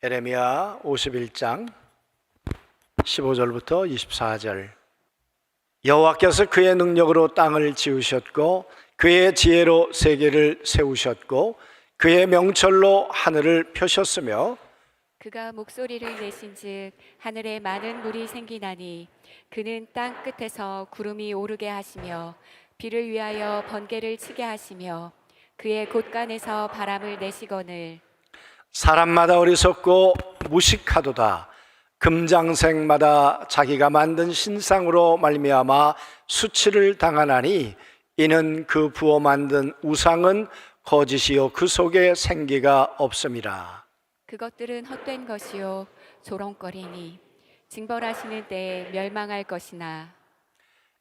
에레미야 51장 15절부터 24절. 여호와께서 그의 능력으로 땅을 지으셨고 그의 지혜로 세계를 세우셨고 그의 명철로 하늘을 펴셨으며 그가 목소리를 내신즉 하늘에 많은 물이 생기나니 그는 땅 끝에서 구름이 오르게 하시며 비를 위하여 번개를 치게 하시며 그의 곳간에서 바람을 내시거늘 사람마다 어리석고 무식하도다. 금장색마다 자기가 만든 신상으로 말미암아 수치를 당하나니 이는 그 부어 만든 우상은 거짓이요 그 속에 생기가 없음이라. 그것들은 헛된 것이요 조롱거리니 징벌하시는 때에 멸망할 것이나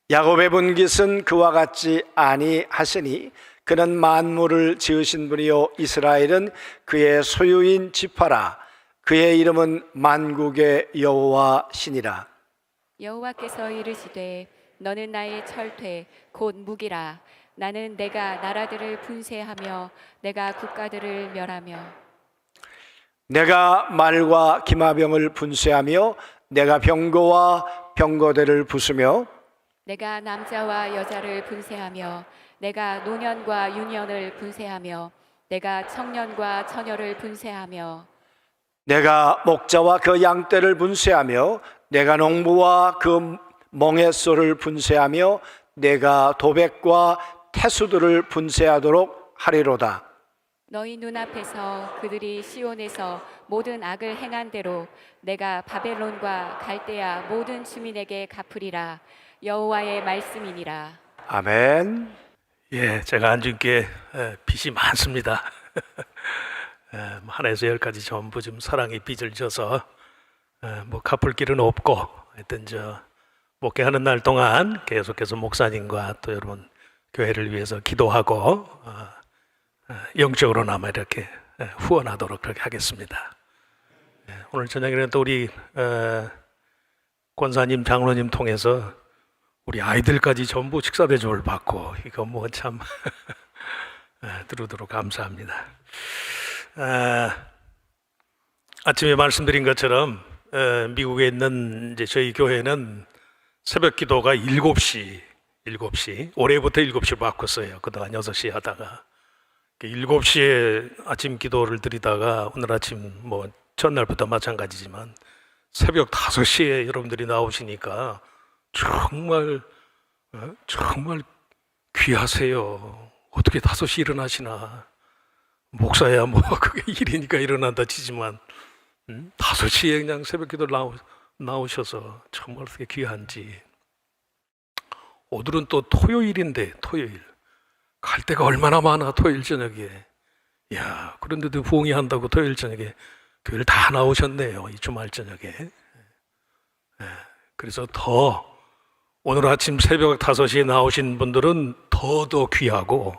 야곱의 분깃은 그와 같지 아니하시니 그는 만물을 지으신 분이요 이스라엘은 그의 소유인 지파라. 그의 이름은 만국의 여호와 신이라. 여호와께서 이르시되 너는 나의 철퇴 곧 무기라. 나는 내가 나라들을 분쇄하며 내가 국가들을 멸하며 내가 말과 기마병을 분쇄하며 내가 병거와 병거대를 부수며 내가 남자와 여자를 분쇄하며 내가 노년과 유년을 분쇄하며 내가 청년과 처녀를 분쇄하며 내가 목자와 그 양떼를 분쇄하며 내가 농부와 그 멍에소를 분쇄하며 내가 도백과 태수들을 분쇄하도록 하리로다. 너희 눈앞에서 그들이 시온에서 모든 악을 행한 대로 내가 바벨론과 갈대아 모든 주민에게 갚으리라. 여호와의 말씀이니라. 아멘. 예, 제가 앉은 게 빚이 많습니다. 하나에서 열까지 전부 좀 사랑의 빚을 져서 뭐 갚을 길은 없고 하여튼 목회하는 날 동안 계속해서 목사님과 또 여러분 교회를 위해서 기도하고 영적으로나마 이렇게 후원하도록 그렇게 하겠습니다. 오늘 저녁에는 또 우리 권사님, 장로님 통해서 우리 아이들까지 전부 식사 대접을 받고 이거 뭐 참 두루두루 감사합니다. 아침에 말씀드린 것처럼 미국에 있는 이제 저희 교회는 새벽 기도가 7시 올해부터 7시로 바꿨어요. 그동안 6시 하다가 7시에 아침 기도를 드리다가 오늘 아침 뭐 전날부터 마찬가지지만 새벽 5시에 여러분들이 나오시니까 정말 귀하세요. 어떻게 5시 일어나시나. 목사야 뭐 그게 일이니까 일어난다 치지만 5시에 그냥 새벽 기도 나오셔서 정말 어떻게 귀한지. 오늘은 또 토요일인데 토요일 갈 데가 얼마나 많아. 토요일 저녁에 야 그런데도 부흥이 한다고 토요일 저녁에 교회를 다 나오셨네요. 이 주말 저녁에. 그래서 더 오늘 아침 새벽 5시에 나오신 분들은 더 귀하고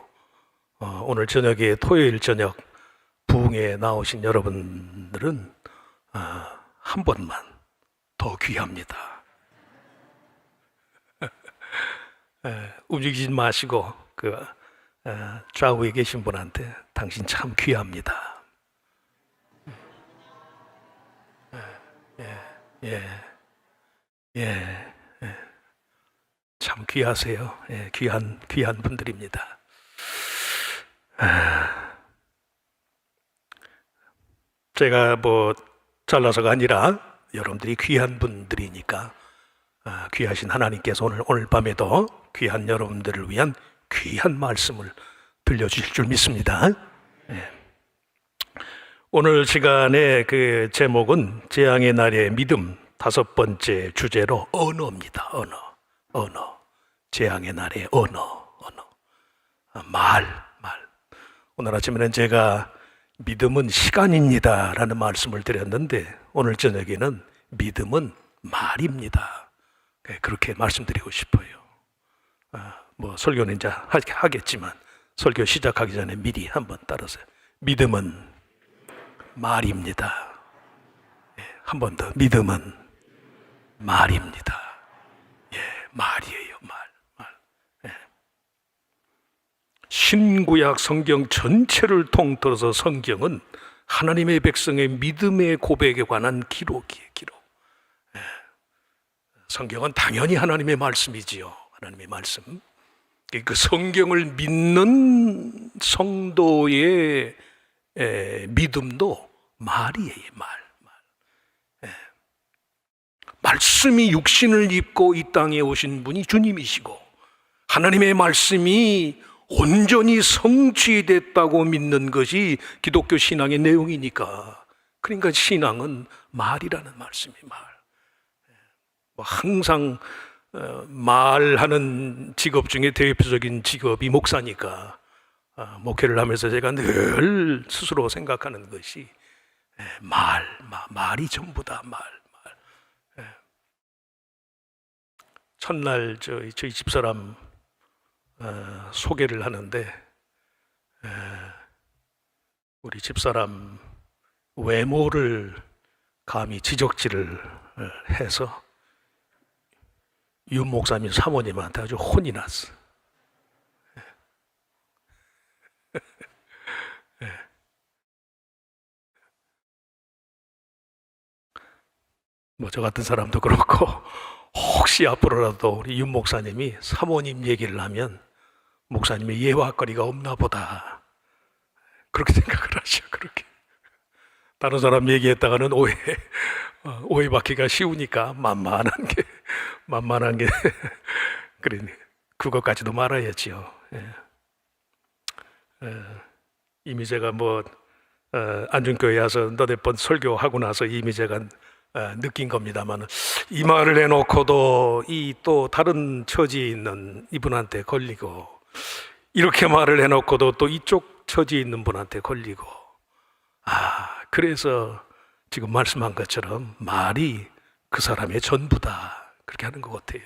오늘 저녁에 토요일 저녁 부흥에 나오신 여러분들은 한 번만 더 귀합니다. 움직이지 마시고 그 좌우에 계신 분한테 당신 참 귀합니다. 참 귀하세요. 귀한 분들입니다. 제가 뭐 잘나서가 아니라 여러분들이 귀한 분들이니까 귀하신 하나님께서 오늘 밤에도 귀한 여러분들을 위한 귀한 말씀을 들려주실 줄 믿습니다. 오늘 시간의 그 제목은 재앙의 날의 믿음 5번째 주제로 언어입니다. 언어. 재앙의 날의 언어. 말. 오늘 아침에는 제가 믿음은 시간입니다 라는 말씀을 드렸는데 오늘 저녁에는 믿음은 말입니다. 그렇게 말씀드리고 싶어요. 뭐 설교는 이제 하겠지만 설교 시작하기 전에 미리 한번 따라서 믿음은 말입니다. 한 번 더 믿음은 말입니다. 말이에요. 말. 신구약 성경 전체를 통틀어서 성경은 하나님의 백성의 믿음의 고백에 관한 기록이에요. 기록. 성경은 당연히 하나님의 말씀이지요. 하나님의 말씀. 그 성경을 믿는 성도의 믿음도 말이에요. 말씀이 육신을 입고 이 땅에 오신 분이 주님이시고, 하나님의 말씀이 온전히 성취됐다고 믿는 것이 기독교 신앙의 내용이니까, 그러니까 신앙은 말이라는 말씀이 말. 항상 말하는 직업 중에 대표적인 직업이 목사니까, 목회를 하면서 제가 늘 스스로 생각하는 것이 말이 전부다. 말. 첫날 저희 집사람 소개를 하는데, 우리 집사람 외모를 감히 지적질을 해서 윤 목사님 사모님한테 아주 혼이 났어. 뭐 저 같은 사람도 그렇고, 혹시 앞으로라도 우리 윤 목사님이 사모님 얘기를 하면 목사님의 예화거리가 없나 보다, 그렇게 생각을 하셔. 그렇게 다른 사람 얘기했다가는 오해받기가 쉬우니까 만만한 게 그래, 그것까지도 말아야지요. 이미 제가 안중교회 와서 너댓 번 설교하고 나서 이미 제가 느낀 겁니다만, 이 말을 해놓고도 이 또 다른 처지에 있는 이분한테 걸리고, 이렇게 말을 해놓고도 또 이쪽 처지에 있는 분한테 걸리고, 그래서 지금 말씀한 것처럼 말이 그 사람의 전부다, 그렇게 하는 것 같아요.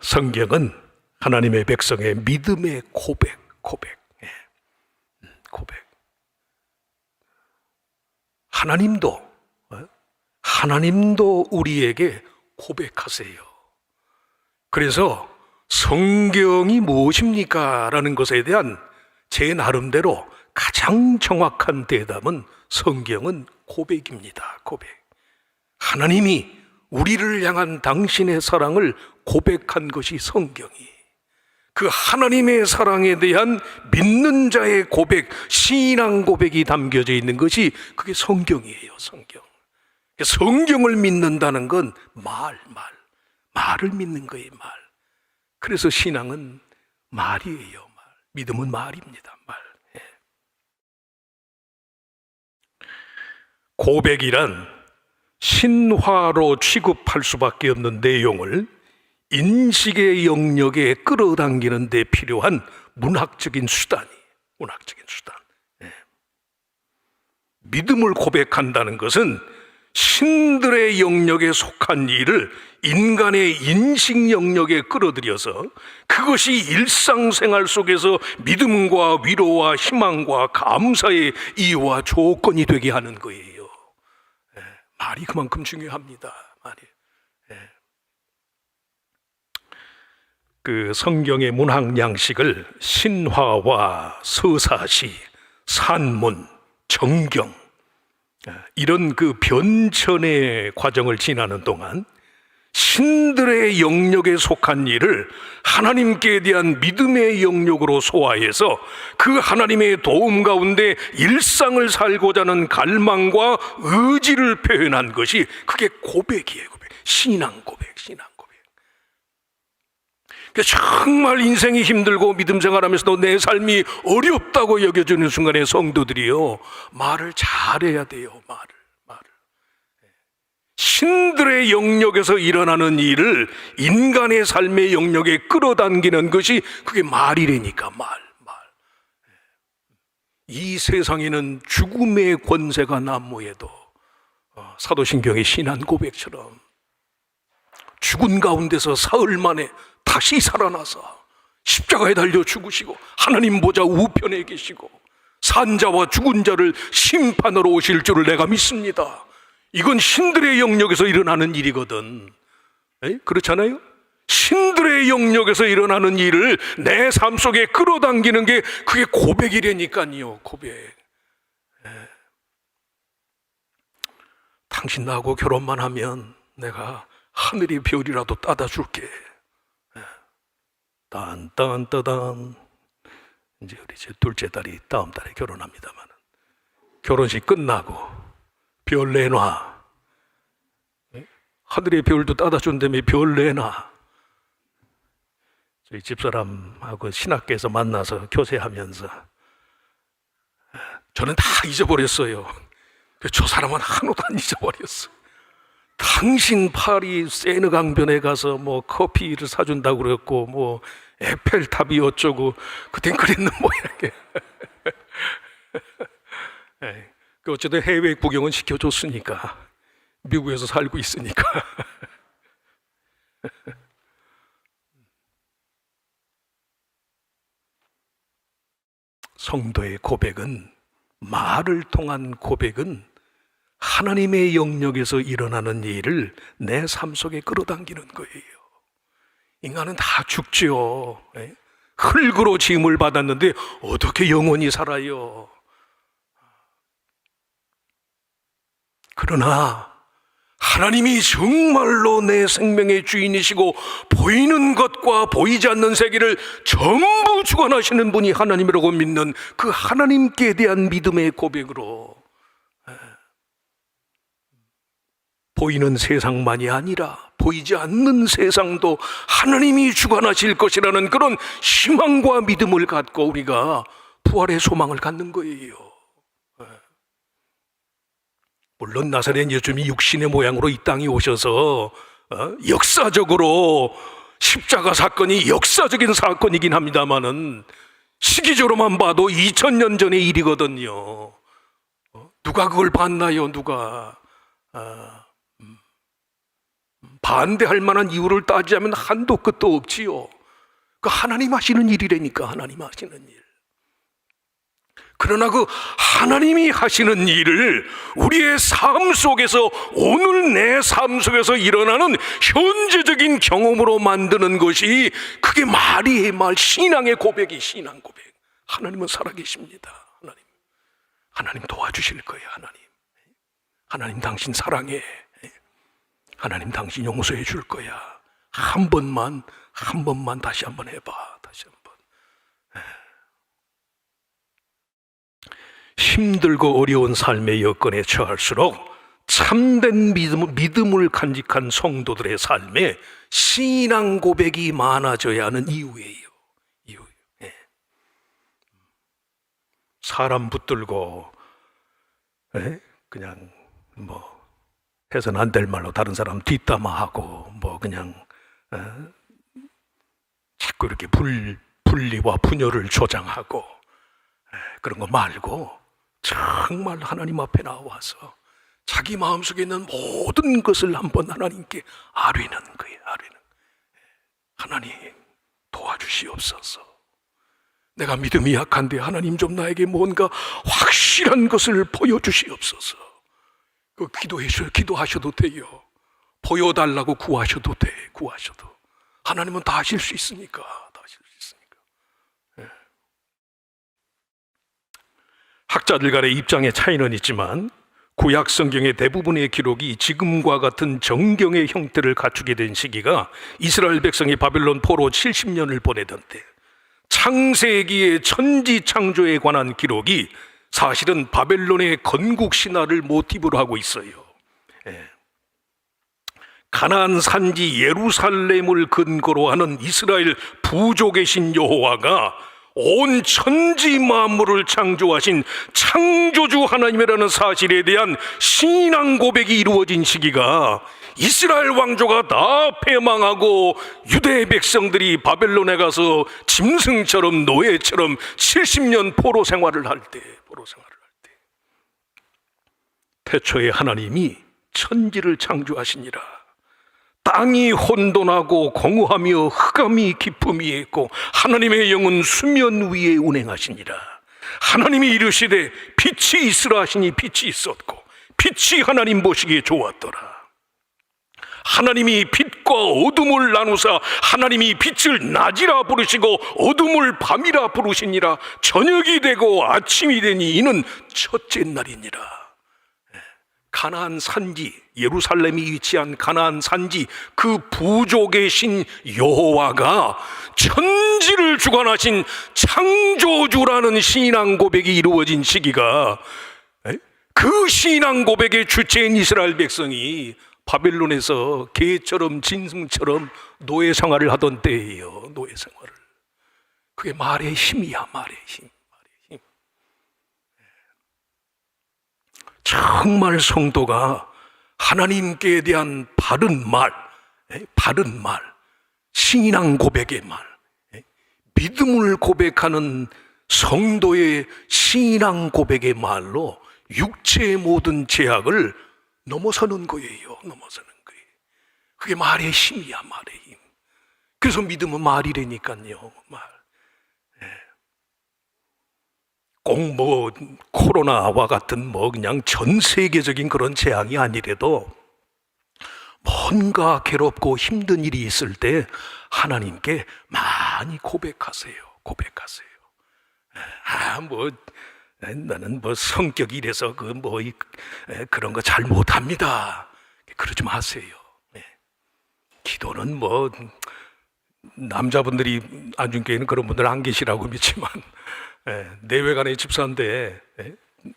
성경은 하나님의 백성의 믿음의 고백. 하나님도 우리에게 고백하세요. 그래서 성경이 무엇입니까? 라는 것에 대한 제 나름대로 가장 정확한 대답은 성경은 고백입니다. 고백. 하나님이 우리를 향한 당신의 사랑을 고백한 것이 성경이, 그 하나님의 사랑에 대한 믿는 자의 고백, 신앙 고백이 담겨져 있는 것이 그게 성경이에요. 성경을 믿는다는 건 말을 믿는 거예요. 말. 그래서 신앙은 말이에요. 믿음은 말입니다. 고백이란 신화로 취급할 수밖에 없는 내용을 인식의 영역에 끌어당기는 데 필요한 문학적인 수단. 믿음을 고백한다는 것은 신들의 영역에 속한 일을 인간의 인식 영역에 끌어들여서 그것이 일상생활 속에서 믿음과 위로와 희망과 감사의 이유와 조건이 되게 하는 거예요. 말이 그만큼 중요합니다. 그 성경의 문학 양식을 신화와 서사시, 산문, 정경, 이런 그 변천의 과정을 지나는 동안 신들의 영역에 속한 일을 하나님께 대한 믿음의 영역으로 소화해서 그 하나님의 도움 가운데 일상을 살고자 하는 갈망과 의지를 표현한 것이 그게 고백이에요. 신앙 고백. 정말 인생이 힘들고 믿음 생활하면서도 내 삶이 어렵다고 여겨지는 순간에 성도들이요, 말을 잘해야 돼요. 말을. 신들의 영역에서 일어나는 일을 인간의 삶의 영역에 끌어당기는 것이 그게 말이라니까. 말. 이 세상에는 죽음의 권세가 난무해도 사도신경의 신앙 고백처럼 죽은 가운데서 사흘 만에 다시 살아나서 십자가에 달려 죽으시고 하나님 보좌 우편에 계시고 산자와 죽은 자를 심판하러 오실 줄을 내가 믿습니다. 이건 신들의 영역에서 일어나는 일이거든. 그렇잖아요? 신들의 영역에서 일어나는 일을 내 삶 속에 끌어당기는 게 그게 고백이라니까요. 고백. 당신 나하고 결혼만 하면 내가 하늘의 별이라도 따다 줄게. 딴딴따단. 이제 우리 제 둘째 딸이 다음 달에 결혼합니다만, 결혼식 끝나고 별 내놔. 하늘의 별도 따다 준다며 별 내놔. 저희 집사람하고 신학교에서 만나서 교제하면서 저는 다 잊어버렸어요. 저 사람은 하나도 안 잊어버렸어. 당신 파리 세느 강변에 가서 뭐 커피를 사준다고 그랬고, 뭐 에펠탑이 어쩌고, 그땐 그랬는 모양이에요. 어쨌든 해외 구경은 시켜줬으니까, 미국에서 살고 있으니까. 성도의 고백은, 말을 통한 고백은 하나님의 영역에서 일어나는 일을 내 삶 속에 끌어당기는 거예요. 인간은 다 죽죠. 흙으로 지음을 받았는데 어떻게 영원히 살아요? 그러나 하나님이 정말로 내 생명의 주인이시고 보이는 것과 보이지 않는 세계를 전부 주관하시는 분이 하나님이라고 믿는 그 하나님께 대한 믿음의 고백으로, 보이는 세상만이 아니라 보이지 않는 세상도 하나님이 주관하실 것이라는 그런 희망과 믿음을 갖고 우리가 부활의 소망을 갖는 거예요. 물론 나사렛 예수님이 육신의 모양으로 이 땅에 오셔서 역사적으로 십자가 사건이 역사적인 사건이긴 합니다만은 시기적으로만 봐도 2000년 전의 일이거든요. 누가 그걸 봤나요? 누가? 반대할 만한 이유를 따지자면 한도 끝도 없지요. 그 하나님 하시는 일이라니까, 하나님 하시는 일. 그러나 그 하나님이 하시는 일을 우리의 삶 속에서, 오늘 내 삶 속에서 일어나는 현재적인 경험으로 만드는 것이, 그게 말이에요. 말, 신앙의 고백이, 신앙 고백. 하나님은 살아계십니다. 하나님 도와주실 거예요. 하나님 당신 사랑해. 하나님 당신 용서해 줄 거야. 한 번만 다시 한번 해봐. 다시 한번. 힘들고 어려운 삶의 여건에 처할수록 참된 믿음을 간직한 성도들의 삶에 신앙 고백이 많아져야 하는 이유예요. 사람 붙들고 그냥 뭐 해서는 안 될 말로 다른 사람 뒷담화하고, 뭐 그냥 자꾸 이렇게 분리와 분열을 조장하고, 그런 거 말고 정말 하나님 앞에 나와서 자기 마음속에 있는 모든 것을 한번 하나님께 아뢰는 거예요. 하나님 도와주시옵소서. 내가 믿음이 약한데 하나님 좀 나에게 뭔가 확실한 것을 보여주시옵소서. 그 기도하셔도 돼요. 보여달라고 구하셔도 돼. 구하셔도. 하나님은 다 하실 수 있으니까. 학자들 간의 입장의 차이는 있지만 구약 성경의 대부분의 기록이 지금과 같은 정경의 형태를 갖추게 된 시기가 이스라엘 백성이 바벨론 포로 70년을 보내던 때, 창세기의 천지 창조에 관한 기록이 사실은 바벨론의 건국 신화를 모티브로 하고 있어요. 가나안 산지 예루살렘을 근거로 하는 이스라엘 부족의 신 여호와가 온 천지 만물을 창조하신 창조주 하나님이라는 사실에 대한 신앙 고백이 이루어진 시기가, 이스라엘 왕조가 다 패망하고 유대 백성들이 바벨론에 가서 짐승처럼 노예처럼 70년 포로 생활을 할 때, 태초에 하나님이 천지를 창조하시니라. 땅이 혼돈하고 공허하며 흑암이 깊음이 있고 하나님의 영은 수면 위에 운행하시니라. 하나님이 이르시되 빛이 있으라 하시니 빛이 있었고 빛이 하나님 보시기에 좋았더라. 하나님이 빛과 빛과 어둠을 나누사 하나님이 빛을 낮이라 부르시고 어둠을 밤이라 부르시니라. 저녁이 되고 아침이 되니 이는 첫째 날이니라. 가나안 산지, 예루살렘이 위치한 가나안 산지, 그 부족의 신 여호와가 천지를 주관하신 창조주라는 신앙 고백이 이루어진 시기가, 그 신앙 고백의 주체인 이스라엘 백성이 바벨론에서 개처럼 짐승처럼 노예 생활을 하던 때예요. 노예 생활을. 그게 말의 힘이야. 말의 힘. 정말 성도가 하나님께 대한 바른 말, 신앙 고백의 말, 믿음을 고백하는 성도의 신앙 고백의 말로 육체의 모든 제약을 넘어서는 거예요. 그게 말의 힘이야, 말의 힘. 그래서 믿음은 말이라니까요, 말. 꼭 뭐 코로나와 같은 뭐 그냥 전 세계적인 그런 재앙이 아니래도 뭔가 괴롭고 힘든 일이 있을 때 하나님께 많이 고백하세요. 나는 뭐 성격이 이래서 그런 거 잘 못합니다. 그러지 마세요. 기도는 뭐 남자분들이 안중교회는 그런 분들 안 계시라고 믿지만 내외간의 집사인데,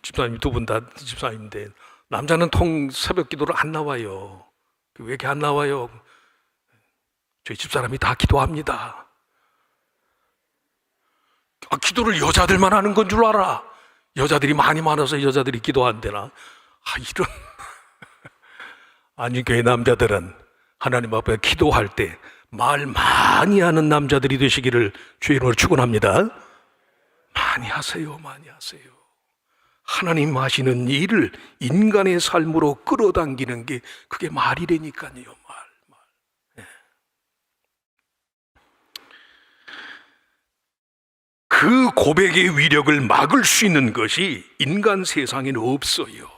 집사님 두 분 다 집사님인데 남자는 통 새벽 기도를 안 나와요. 왜 이렇게 안 나와요? 저희 집사람이 다 기도합니다. 기도를 여자들만 하는 건 줄 알아. 여자들이 많이 많아서 여자들이 기도한대나. 이런 안중교회 남자들은 하나님 앞에 기도할 때 말 많이 하는 남자들이 되시기를 주의 이름으로 축원합니다. 많이 하세요. 하나님 하시는 일을 인간의 삶으로 끌어당기는 게 그게 말이라니까요. 말. 그 고백의 위력을 막을 수 있는 것이 인간 세상에는 없어요.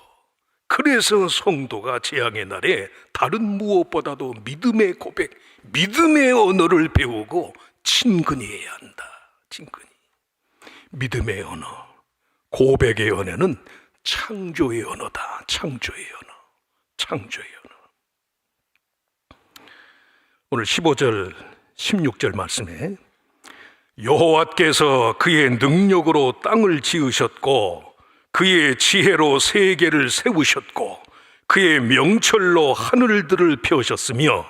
그래서 성도가 재앙의 날에 다른 무엇보다도 믿음의 고백, 믿음의 언어를 배우고 친근해야 한다. 친근히. 믿음의 언어, 고백의 언어는 창조의 언어다. 창조의 언어. 오늘 15절, 16절 말씀에 여호와께서 그의 능력으로 땅을 지으셨고 그의 지혜로 세계를 세우셨고 그의 명철로 하늘들을 펴셨으며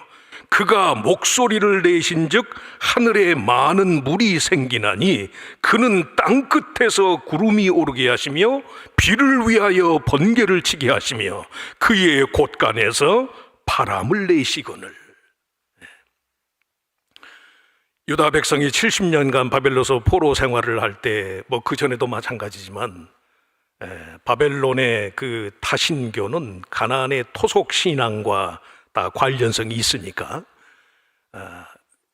그가 목소리를 내신즉 하늘에 많은 물이 생기나니 그는 땅 끝에서 구름이 오르게 하시며 비를 위하여 번개를 치게 하시며 그의 곳간에서 바람을 내시거늘. 유다 백성이 70년간 바벨론에서 포로 생활을 할 때 뭐 그 전에도 마찬가지지만 바벨론의 그 타신교는 가나안의 토속 신앙과 다 관련성이 있으니까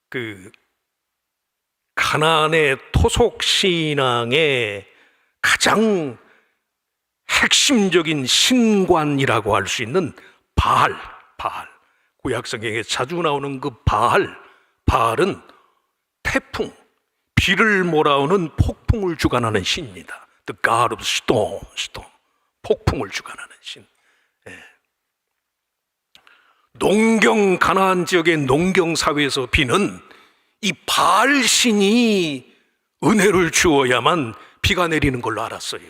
그 가나안의 토속 신앙의 가장 핵심적인 신관이라고 할 수 있는 바알. 구약성경에 자주 나오는 그 바알은 태풍, 비를 몰아오는 폭풍을 주관하는 신입니다. The God of storm. 폭풍을 주관하는 신. 농경, 가나안 지역의 농경 사회에서 비는 이 바알 신이 은혜를 주어야만 비가 내리는 걸로 알았어요.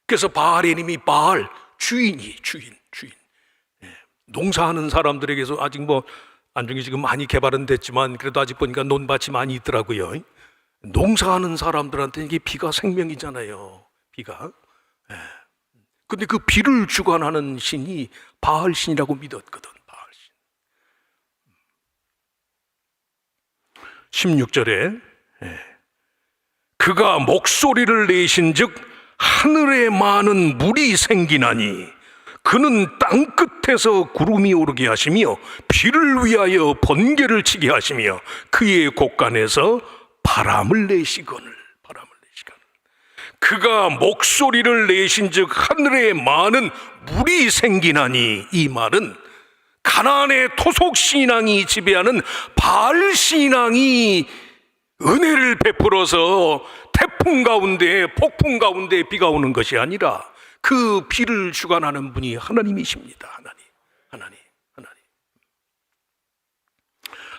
그래서 바알의 이름이 바알, 주인. 농사하는 사람들에게서 아직 뭐 안중이 지금 많이 개발은 됐지만 그래도 아직 보니까 논밭이 많이 있더라고요. 농사하는 사람들한테 이게 비가 생명이잖아요. 비가. 근데 그 비를 주관하는 신이 바알 신이라고 믿었거든. 바알 신. 16절에 그가 목소리를 내신즉 하늘에 많은 물이 생기나니 그는 땅 끝에서 구름이 오르게 하시며 비를 위하여 번개를 치게 하시며 그의 곳간에서 바람을 내시거늘. 그가 목소리를 내신즉 하늘에 많은 물이 생기나니, 이 말은 가나안의 토속 신앙이 지배하는 바알 신앙이 은혜를 베풀어서 태풍 가운데, 폭풍 가운데 비가 오는 것이 아니라 그 비를 주관하는 분이 하나님이십니다. 하나님.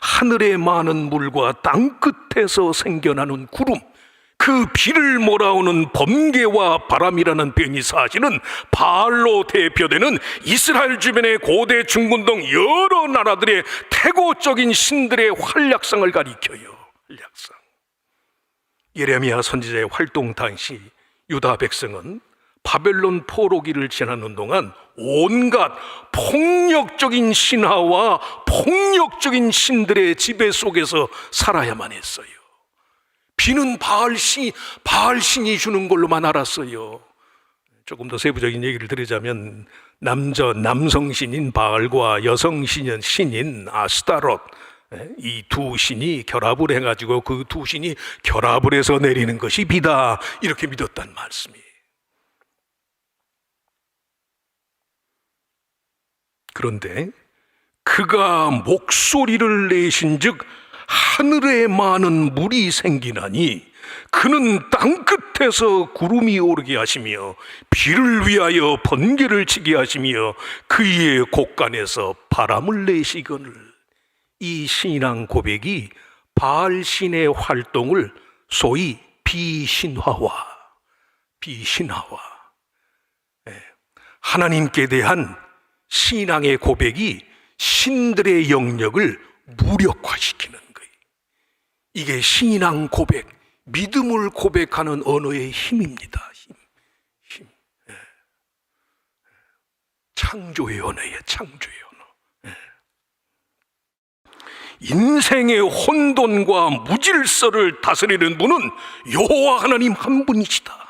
하늘의 많은 물과 땅 끝에서 생겨나는 구름, 그 비를 몰아오는 번개와 바람이라는 병이 사실은 바알로 대표되는 이스라엘 주변의 고대 중군 등 여러 나라들의 태고적인 신들의 활약상을 가리켜요. 활약상. 예레미야 선지자의 활동 당시 유다 백성은 바벨론 포로기를 지나는 동안 온갖 폭력적인 신화와 폭력적인 신들의 지배 속에서 살아야만 했어요. 비는 바알신이 주는 걸로만 알았어요. 조금 더 세부적인 얘기를 드리자면 남성신인 바알과 여성신인 아스타롯, 이 두 신이 결합을 해가지고 그 두 신이 결합을 해서 내리는 것이 비다, 이렇게 믿었단 말씀이에요. 그런데 그가 목소리를 내신즉 하늘에 많은 물이 생기나니 그는 땅 끝에서 구름이 오르게 하시며 비를 위하여 번개를 치게 하시며 그의 곳간에서 바람을 내시거늘. 이 신앙 고백이 바알신의 활동을 소위 비신화와 하나님께 대한 신앙의 고백이 신들의 영역을 무력화시키는 거예요. 이게 신앙 고백, 믿음을 고백하는 언어의 힘입니다. 힘. 창조의 언어예요. 창조의 언어. 인생의 혼돈과 무질서를 다스리는 분은 여호와 하나님 한 분이시다.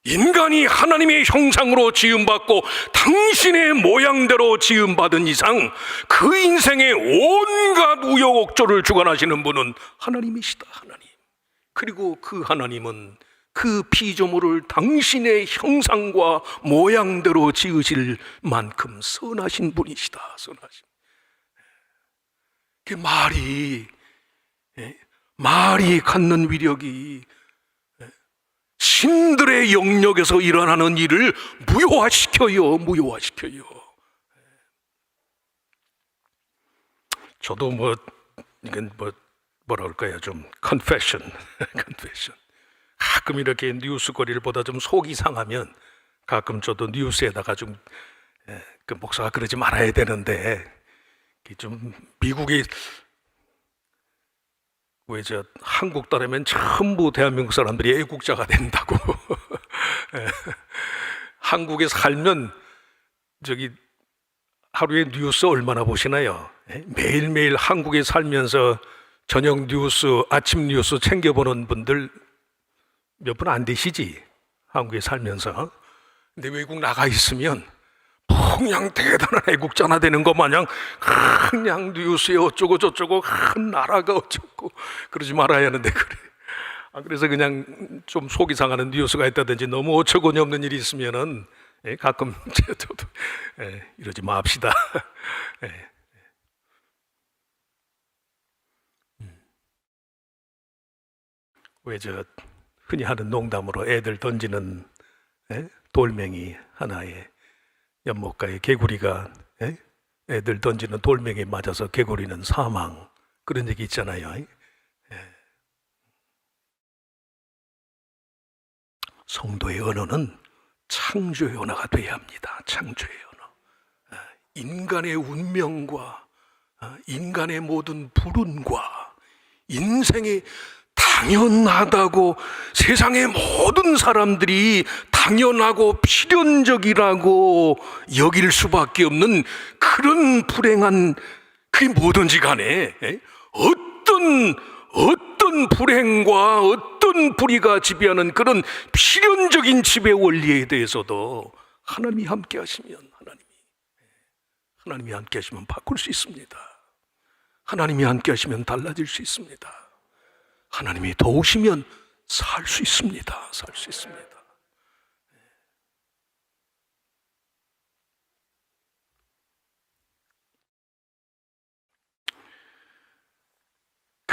인간이 하나님의 형상으로 지음받고 당신의 모양대로 지음받은 이상 그 인생의 온갖 우여곡절을 주관하시는 분은 하나님이시다. 하나님. 그리고 그 하나님은 그 피조물을 당신의 형상과 모양대로 지으실 만큼 선하신 분이시다. 선하신. 그 말이 갖는 위력이 신들의 영역에서 일어나는 일을 무효화시켜요. 저도 이건 뭐라 그럴까요? 좀 confession. 가끔 이렇게 뉴스거리를 보다 좀 속이 상하면 가끔 저도 뉴스에다가 좀 그 목사가 그러지 말아야 되는데 좀 미국이 왜 한국 따르면 전부 대한민국 사람들이 애국자가 된다고. 한국에 살면 하루에 뉴스 얼마나 보시나요? 매일매일 한국에 살면서 저녁 뉴스, 아침 뉴스 챙겨보는 분들 몇 분 안 되시지? 한국에 살면서. 근데 외국 나가 있으면 그냥 대단한 애국자나 되는 것 마냥 그냥 뉴스에 어쩌고 저쩌고 큰 나라가 어쩌고 그러지 말아야 하는데 그래. 그래서 그냥 좀 속이 상하는 뉴스가 있다든지 너무 어처구니 없는 일이 있으면은 가끔 저도 이러지 맙시다. 왜 흔히 하는 농담으로 애들 던지는 돌멩이 하나에 연못가에 개구리가 애들 던지는 돌멩이에 맞아서 개구리는 사망, 그런 얘기 있잖아요. 성도의 언어는 창조의 언어가 돼야 합니다. 창조의 언어. 인간의 운명과 인간의 모든 불운과 인생의 당연하다고 세상의 모든 사람들이 당연하고 필연적이라고 여길 수밖에 없는 그런 불행한, 그게 뭐든지 간에 어떤 불행과 어떤 불의가 지배하는 그런 필연적인 지배 원리에 대해서도 하나님이 함께 하시면 하나님이 함께 하시면 바꿀 수 있습니다. 하나님이 함께 하시면 달라질 수 있습니다. 하나님이 도우시면 살 수 있습니다. 살 수 있습니다.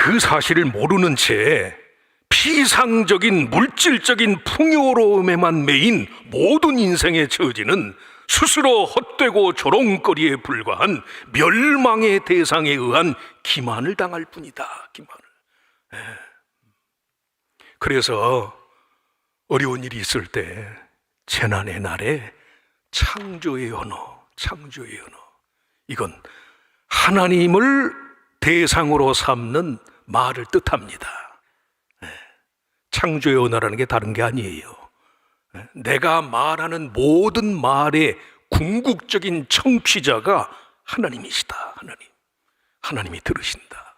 그 사실을 모르는 채 피상적인 물질적인 풍요로움에만 매인 모든 인생의 처지는 스스로 헛되고 조롱거리에 불과한 멸망의 대상에 의한 기만을 당할 뿐이다. 기만을. 그래서 어려운 일이 있을 때 재난의 날에 창조의 언어, 창조의 언어. 이건 하나님을 대상으로 삼는 말을 뜻합니다. 창조의 언어라는 게 다른 게 아니에요. 내가 말하는 모든 말의 궁극적인 청취자가 하나님이시다. 하나님이 들으신다.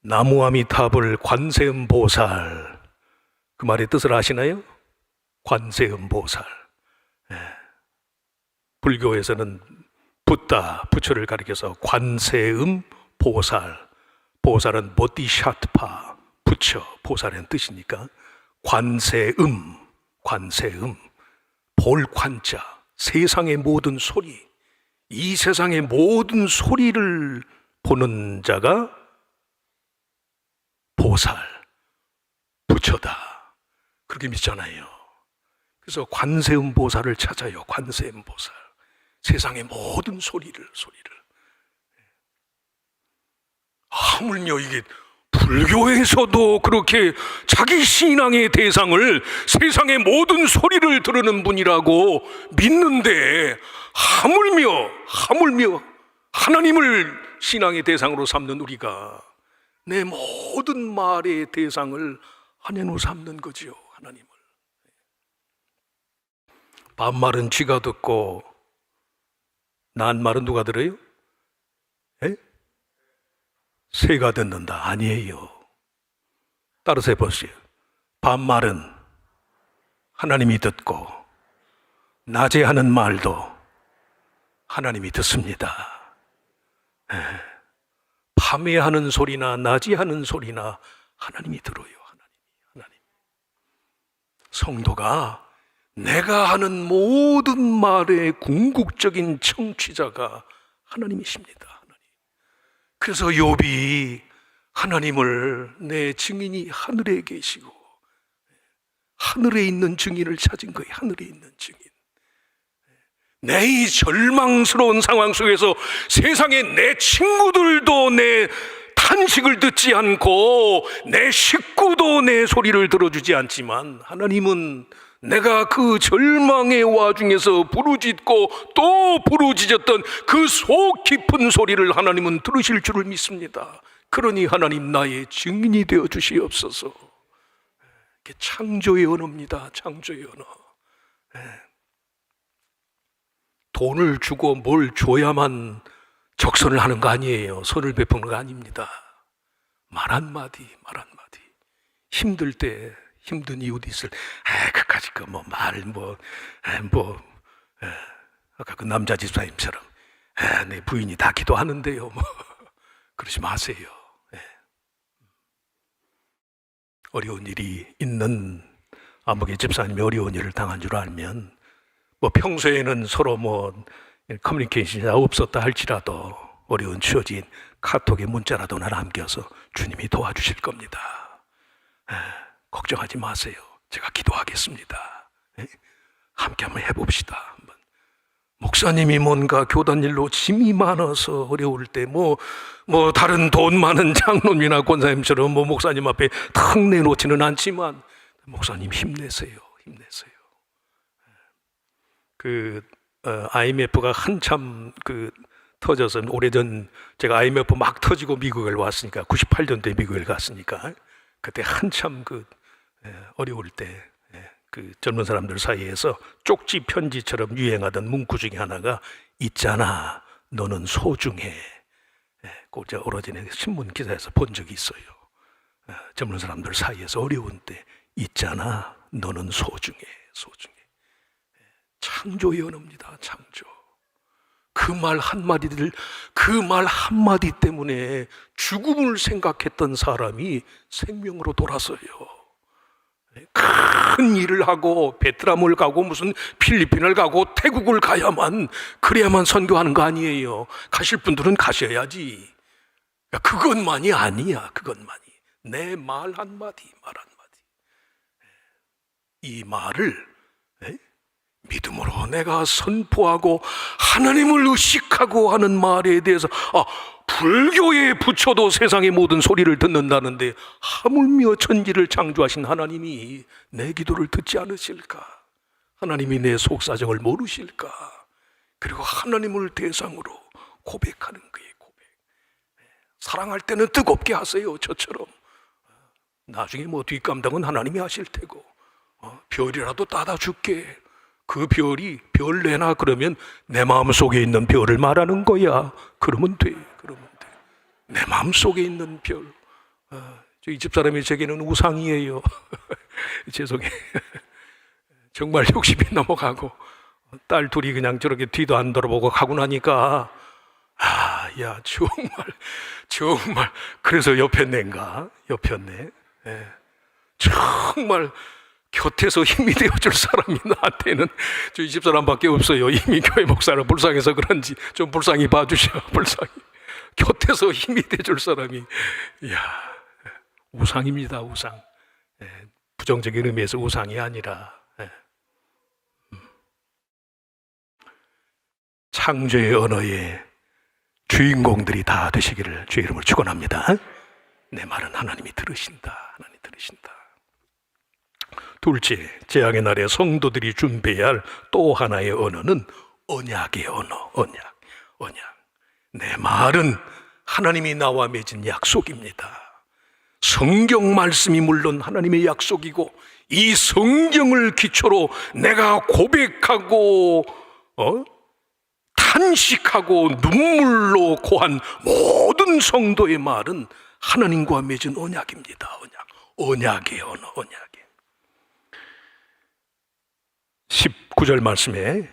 나무아미타불 관세음보살, 그 말의 뜻을 아시나요? 관세음보살. 불교에서는 붓다, 부처를 가리켜서 관세음보살, 보살은 보디샤트파, 부처, 보살의 뜻이니까 관세음, 볼관자, 세상의 모든 소리, 이 세상의 모든 소리를 보는 자가 보살, 부처다. 그렇게 믿잖아요. 그래서 관세음 보살을 찾아요. 관세음 보살. 세상의 모든 소리를. 하물며 이게 불교에서도 그렇게 자기 신앙의 대상을 세상의 모든 소리를 들으는 분이라고 믿는데 하물며 하나님을 신앙의 대상으로 삼는 우리가 내 모든 말의 대상을 하나님으로 삼는 거지요. 하나님을. 반말은 쥐가 듣고 낱말은 누가 들어요? 새가 듣는다. 아니에요. 따라서 해보세요. 반말은 하나님이 듣고 낮에 하는 말도 하나님이 듣습니다. 밤에 하는 소리나 낮에 하는 소리나 하나님이 들어요. 하나님. 성도가 내가 하는 모든 말의 궁극적인 청취자가 하나님이십니다. 그래서 욥이 하나님을 내 증인이 하늘에 계시고 하늘에 있는 증인을 찾은 거예요. 하늘에 있는 증인. 내 이 절망스러운 상황 속에서 세상에 내 친구들도 내 탄식을 듣지 않고 내 식구도 내 소리를 들어주지 않지만 하나님은 내가 그 절망의 와중에서 부르짖고 또 부르짖었던 그 속 깊은 소리를 하나님은 들으실 줄을 믿습니다. 그러니 하나님 나의 증인이 되어 주시옵소서. 이게 창조의 언어입니다. 창조의 언어. 돈을 주고 뭘 줘야만 적선을 하는 거 아니에요. 선을 베푸는 거 아닙니다. 말 한마디. 힘들 때 힘든 이웃 있을 그까지 아까 그 남자 집사님처럼 내 부인이 다 기도하는데요. 그러지 마세요. 어려운 일이 있는 아무개 집사님이 어려운 일을 당한 줄 알면 평소에는 서로 커뮤니케이션이 없었다 할지라도 어려운 처지인 카톡에 문자라도 남겨서 주님이 도와주실 겁니다. 걱정하지 마세요. 제가 기도하겠습니다. 함께 한번 해봅시다. 목사님이 뭔가 교단 일로 짐이 많아서 어려울 때 다른 돈 많은 장로님이나 권사님처럼 목사님 앞에 탁 내놓지는 않지만 목사님 힘내세요. IMF가 한참 터져서 오래전 제가 IMF 막 터지고 미국을 왔으니까 98년도에 미국을 갔으니까 그때 한참 어려울 때 젊은 사람들 사이에서 쪽지 편지처럼 유행하던 문구 중에 하나가 있잖아 너는 소중해. 그 제가 오래전에 신문 기사에서 본 적이 있어요. 젊은 사람들 사이에서 어려운 때 있잖아 너는 소중해. 창조의 언어입니다. 창조. 그 말 한마디 때문에 죽음을 생각했던 사람이 생명으로 돌아서요. 큰 일을 하고 베트남을 가고 무슨 필리핀을 가고 태국을 그래야만 선교하는 거 아니에요. 가실 분들은 가셔야지. 그것만이 아니야. 그것만이. 내 말 한마디, 말 한마디. 이 말을 믿음으로 내가 선포하고 하나님을 의식하고 하는 말에 대해서 불교에 붙여도 세상의 모든 소리를 듣는다는데 하물며 천지를 창조하신 하나님이 내 기도를 듣지 않으실까? 하나님이 내 속사정을 모르실까? 그리고 하나님을 대상으로 고백하는 거예요. 고백. 사랑할 때는 뜨겁게 하세요. 저처럼. 나중에 뭐 뒷감당은 하나님이 하실 테고 별이라도 따다 줄게. 그 별이 별 내놔 그러면 내 마음속에 있는 별을 말하는 거야. 그러면 돼. 그러면 돼. 내 마음속에 있는 별. 이 집사람이 제게는 우상이에요. 죄송해. 정말 욕심이 넘어가고 딸 둘이 그냥 저렇게 뒤도 안 돌아보고 가고 나니까 야 정말 그래서 옆였네인가? 옆였네. 정말 곁에서 힘이 되어줄 사람이 나한테는 저희 집사람밖에 없어요. 이미 교회 목사를 불쌍해서 그런지 좀 불쌍히 봐주셔. 불쌍히 곁에서 힘이 되어줄 사람이. 이야, 우상입니다. 우상. 부정적인 의미에서 우상이 아니라 창조의 언어의 주인공들이 다 되시기를 주의 이름으로 축원합니다. 내 말은 하나님이 들으신다. 하나님 들으신다. 둘째, 재앙의 날에 성도들이 준비해야 할 또 하나의 언어는 언약의 언어. 언약. 내 말은 하나님이 나와 맺은 약속입니다. 성경 말씀이 물론 하나님의 약속이고 이 성경을 기초로 내가 고백하고 탄식하고 눈물로 고한 모든 성도의 말은 하나님과 맺은 언약입니다. 언약의 언어. 언약의 19절 말씀에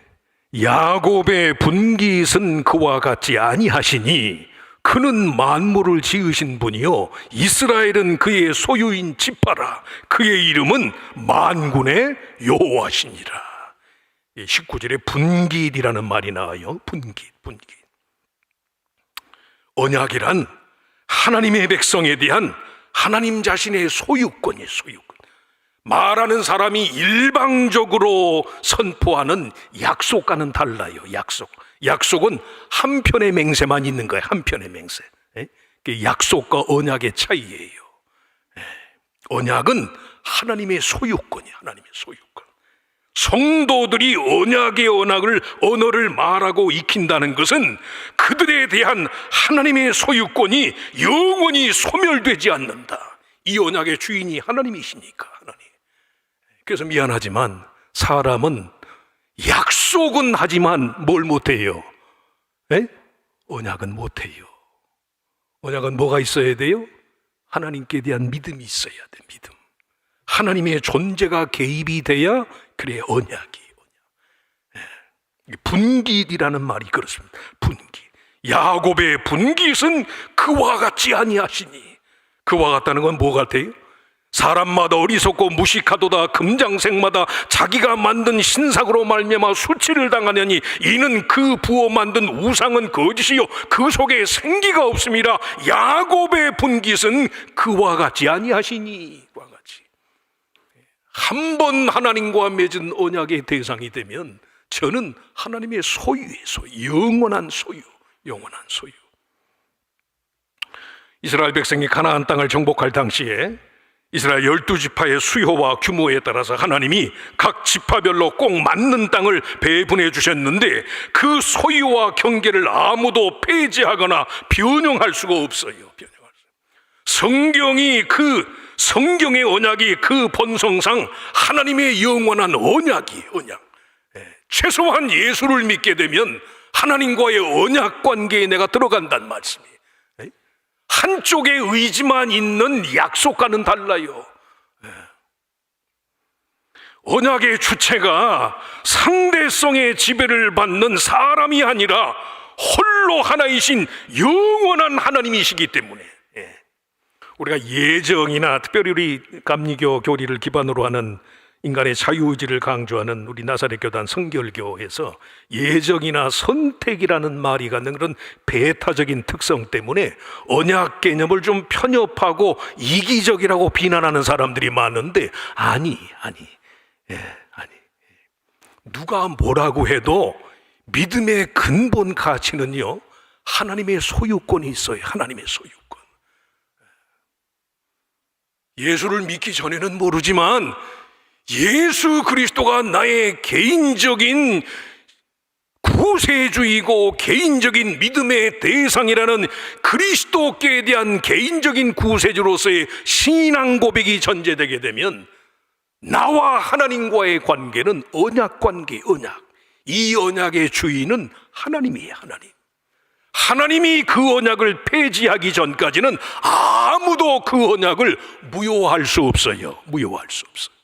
야곱의 분깃은 그와 같지 아니하시니 그는 만물을 지으신 분이요 이스라엘은 그의 소유인 지파라. 그의 이름은 만군의 여호와시니라. 19절에 분깃이라는 말이 나와요. 분깃. 언약이란 하나님의 백성에 대한 하나님 자신의 소유권이에요. 소유권. 말하는 사람이 일방적으로 선포하는 약속과는 달라요. 약속은 한편의 맹세만 있는 거예요. 한편의 맹세. 약속과 언약의 차이예요. 언약은 하나님의 소유권이에요. 하나님의 소유권. 성도들이 언약의 언어를 말하고 익힌다는 것은 그들에 대한 하나님의 소유권이 영원히 소멸되지 않는다. 이 언약의 주인이 하나님이시니까. 하나님. 그래서 미안하지만 사람은 약속은 하지만 뭘 못해요? 언약은 못해요. 언약은 뭐가 있어야 돼요? 하나님께 대한 믿음이 있어야 돼. 믿음. 하나님의 존재가 개입이 돼야 그래 언약이. 분깃이라는 말이 그렇습니다. 분깃. 야곱의 분깃은 그와 같지 아니하시니. 그와 같다는 건 뭐 같아요? 사람마다 어리석고 무식하도다. 금장색마다 자기가 만든 신상으로 말미암아 수치를 당하느니 이는 그 부어 만든 우상은 거짓이요 그 속에 생기가 없음이라. 야곱의 분깃은 그와 같지 아니하시니. 그와 같이 한 번 하나님과 맺은 언약의 대상이 되면 저는 하나님의 소유의 소유, 영원한 소유. 이스라엘 백성이 가나안 땅을 정복할 당시에 이스라엘 12지파의 수요와 규모에 따라서 하나님이 각 지파별로 꼭 맞는 땅을 배분해 주셨는데 그 소유와 경계를 아무도 폐지하거나 변형할 수가 없어요. 성경의 언약이 그 본성상 하나님의 영원한 언약이에요. 언약. 최소한 예수를 믿게 되면 하나님과의 언약 관계에 내가 들어간다는 말씀이에요. 한쪽의 의지만 있는 약속과는 달라요. 언약의 주체가 상대성의 지배를 받는 사람이 아니라 홀로 하나이신 영원한 하나님이시기 때문에 우리가 예정이나 특별히 우리 감리교 교리를 기반으로 하는 인간의 자유의지를 강조하는 우리 나사렛 교단 성결교에서 예정이나 선택이라는 말이 갖는 그런 배타적인 특성 때문에 언약 개념을 좀 편협하고 이기적이라고 비난하는 사람들이 많은데 아니. 누가 뭐라고 해도 믿음의 근본 가치는요, 하나님의 소유권이 있어요. 하나님의 소유권. 예수를 믿기 전에는 모르지만 예수 그리스도가 나의 개인적인 구세주이고 개인적인 믿음의 대상이라는 그리스도께 대한 개인적인 구세주로서의 신앙 고백이 전제되게 되면 나와 하나님과의 관계는 언약 관계, 언약. 이 언약의 주인은 하나님이에요, 하나님. 하나님이 그 언약을 폐지하기 전까지는 아무도 그 언약을 무효할 수 없어요. 무효할 수 없어요.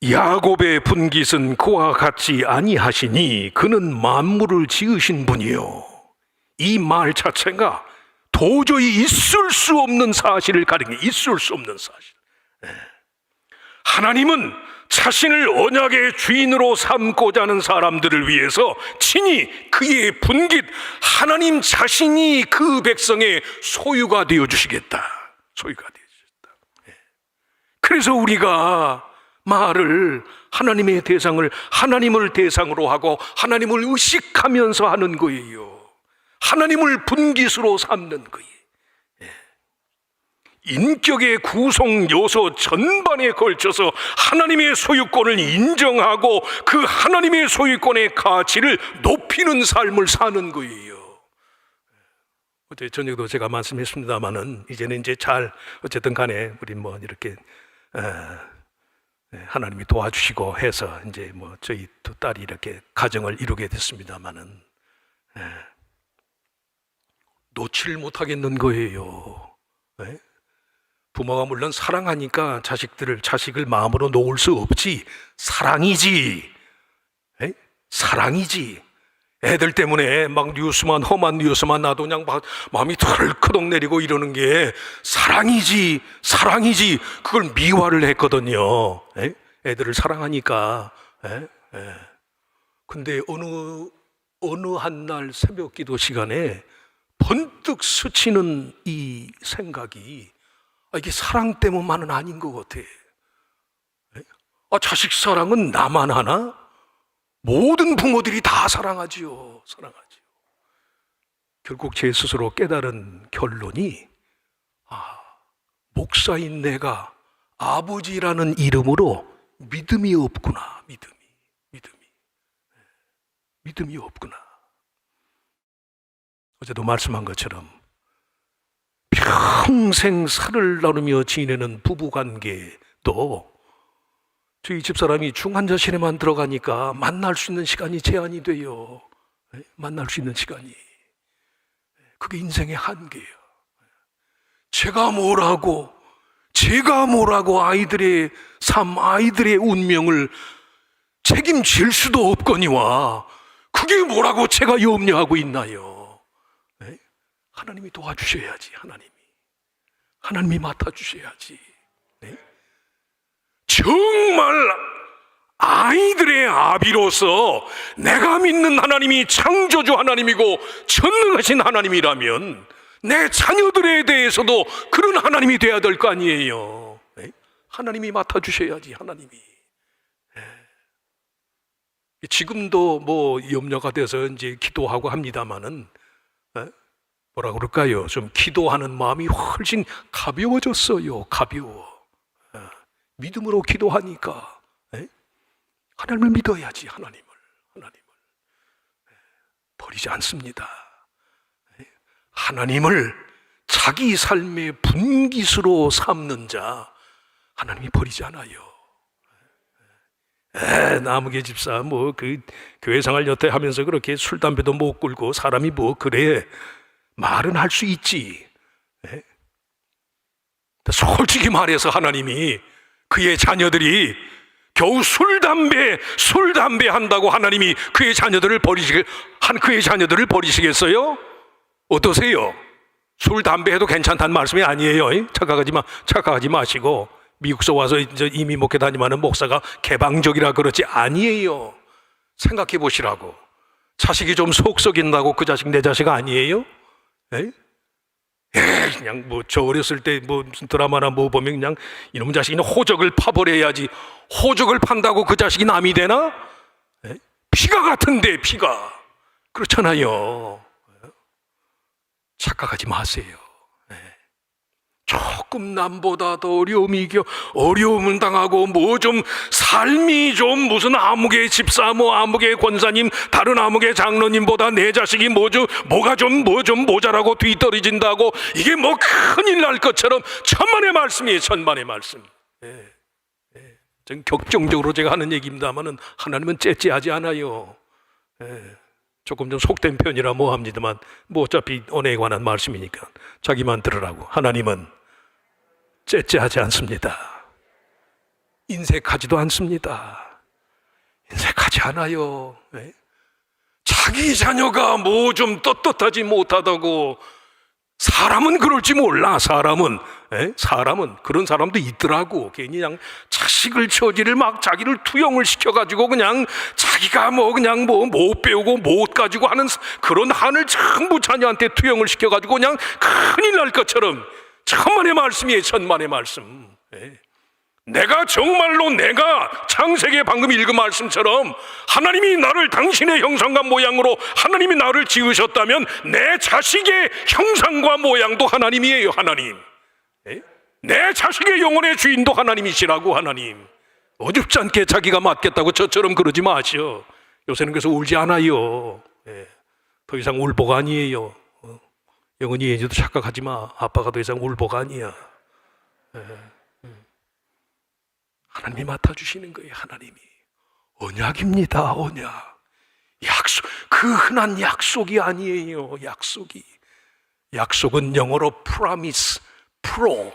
야곱의 분깃은 그와 같지 아니하시니 그는 만물을 지으신 분이요. 이 말 자체가 도저히 있을 수 없는 사실을 가리키는, 있을 수 없는 사실. 하나님은 자신을 언약의 주인으로 삼고자 하는 사람들을 위해서 친히 그의 분깃 하나님 자신이 그 백성의 소유가 되어주시겠다. 소유가 되어주셨다. 그래서 우리가 말을 하나님의 대상을 하나님을 대상으로 하고 하나님을 의식하면서 하는 거예요. 하나님을 분깃으로 삼는 거예요. 인격의 구성 요소 전반에 걸쳐서 하나님의 소유권을 인정하고 그 하나님의 소유권의 가치를 높이는 삶을 사는 거예요. 어제 저녁도 제가 말씀했습니다만은 이제는 이제 잘 어쨌든 간에 우리 뭐 이렇게 하나님이 도와주시고 해서 이제 뭐 저희 두 딸이 이렇게 가정을 이루게 됐습니다만은 놓지를 못하겠는 거예요. 부모가 물론 사랑하니까 자식을 마음으로 놓을 수 없지. 사랑이지. 사랑이지. 애들 때문에 막 험한 뉴스만 나도 그냥 막 마음이 덜커덕 내리고 이러는 게 사랑이지. 그걸 미화를 했거든요. 애들을 사랑하니까. 근데 어느 한 날 새벽 기도 시간에 번뜩 스치는 이 생각이 이게 사랑 때문만은 아닌 것 같아. 자식 사랑은 나만 하나? 모든 부모들이 다 사랑하지요. 결국 제 스스로 깨달은 결론이 목사인 내가 아버지라는 이름으로 믿음이 없구나. 믿음이 없구나. 어제도 말씀한 것처럼 평생 살을 나누며 지내는 부부관계도 저희 집사람이 중환자실에만 들어가니까 만날 수 있는 시간이 제한이 돼요. 만날 수 있는 시간이. 그게 인생의 한계예요. 제가 뭐라고 아이들의 삶, 아이들의 운명을 책임질 수도 없거니와 그게 뭐라고 제가 염려하고 있나요? 하나님이 도와주셔야지. 하나님이 맡아주셔야지. 정말 아이들의 아비로서 내가 믿는 하나님이 창조주 하나님이고 전능하신 하나님이라면 내 자녀들에 대해서도 그런 하나님이 돼야 될 거 아니에요. 하나님이 맡아주셔야지. 하나님이. 지금도 뭐 염려가 돼서 이제 기도하고 합니다마는 뭐라 그럴까요? 좀 기도하는 마음이 훨씬 가벼워졌어요. 가벼워. 믿음으로 기도하니까 하나님을 믿어야지. 하나님을 버리지 않습니다. 하나님을 자기 삶의 분깃으로 삼는 자 하나님이 버리지 않아요. 나무개 집사 뭐 그 교회 생활 여태 하면서 그렇게 술 담배도 못 끌고 사람이 뭐 그래 말은 할 수 있지. 솔직히 말해서 하나님이 그의 자녀들이 겨우 술 담배 한다고 하나님이 그의 자녀들을 버리시겠어요? 어떠세요? 술, 담배 해도 괜찮다는 말씀이 아니에요. 착각하지 마시고 미국서 와서 이제 이미 목회 다니는 목사가 개방적이라 그러지 아니에요. 생각해 보시라고. 자식이 좀 속 썩인다고 그 자식 내 자식 아니에요? 에이? 그냥 뭐 저 어렸을 때 뭐 무슨 드라마나 뭐 보면 그냥 이놈 자식이 호적을 파버려야지. 호적을 판다고 그 자식이 남이 되나? 에이? 피가 같은데 피가. 그렇잖아요. 착각하지 마세요. 조금 남보다 더 어려움을 당하고 뭐 좀 삶이 좀 무슨 아무개 집사 뭐 아무개 권사님 다른 아무개 장로님보다 내 자식이 뭐가 좀 모자라고 뒤떨어진다고 이게 뭐 큰일 날 것처럼 천만의 말씀이에요. 천만의 말씀. 전 격정적으로 제가 하는 얘기입니다만은 하나님은 째째하지 않아요. 조금 좀 속된 편이라 뭐 합니다만 뭐 어차피 언어에 관한 말씀이니까 자기만 들으라고. 하나님은 째째하지 않습니다. 인색하지도 않습니다. 인색하지 않아요. 자기 자녀가 뭐 좀 떳떳하지 못하다고. 사람은 그럴지 몰라. 사람은 그런 사람도 있더라고. 괜히 그냥 자식을 처지를 막 자기를 투영을 시켜가지고 그냥 자기가 뭐 그냥 뭐 못 배우고 못 가지고 하는 그런 한을 전부 자녀한테 투영을 시켜가지고 그냥 큰일 날 것처럼. 천만의 말씀이에요. 천만의 말씀. 내가 정말로 내가 창세기에 방금 읽은 말씀처럼 하나님이 나를 당신의 형상과 모양으로 하나님이 나를 지으셨다면 내 자식의 형상과 모양도 하나님이에요. 하나님. 내 자식의 영혼의 주인도 하나님이시라고. 하나님. 어줍지 않게 자기가 맡겠다고 저처럼 그러지 마시오. 요새는 그래서 울지 않아요. 더 이상 울보가 아니에요. 영은이 얘기도 착각하지 마. 아빠가 더 이상 울보가 아니야. 하나님이 맡아주시는 거예요. 하나님이. 언약입니다. 언약. 약속. 그 흔한 약속이 아니에요. 약속은 영어로 promise, pro.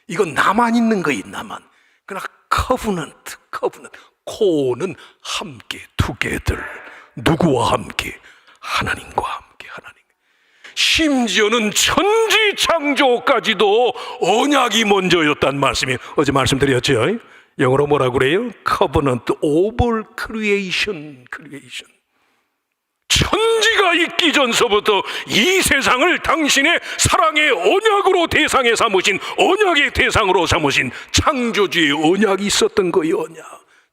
이건 나만 있는 거예요. 나만. 그러나 covenant. 코는 함께, together. 누구와 함께? 하나님과 함께. 심지어는 천지창조까지도 언약이 먼저였단 말씀이 어제 말씀드렸죠. 영어로 뭐라고 그래요? Covenant over creation. 천지가 있기 전서부터 이 세상을 당신의 사랑의 언약으로 대상에 삼으신, 언약의 대상으로 삼으신 창조주의 언약이 있었던 거예요.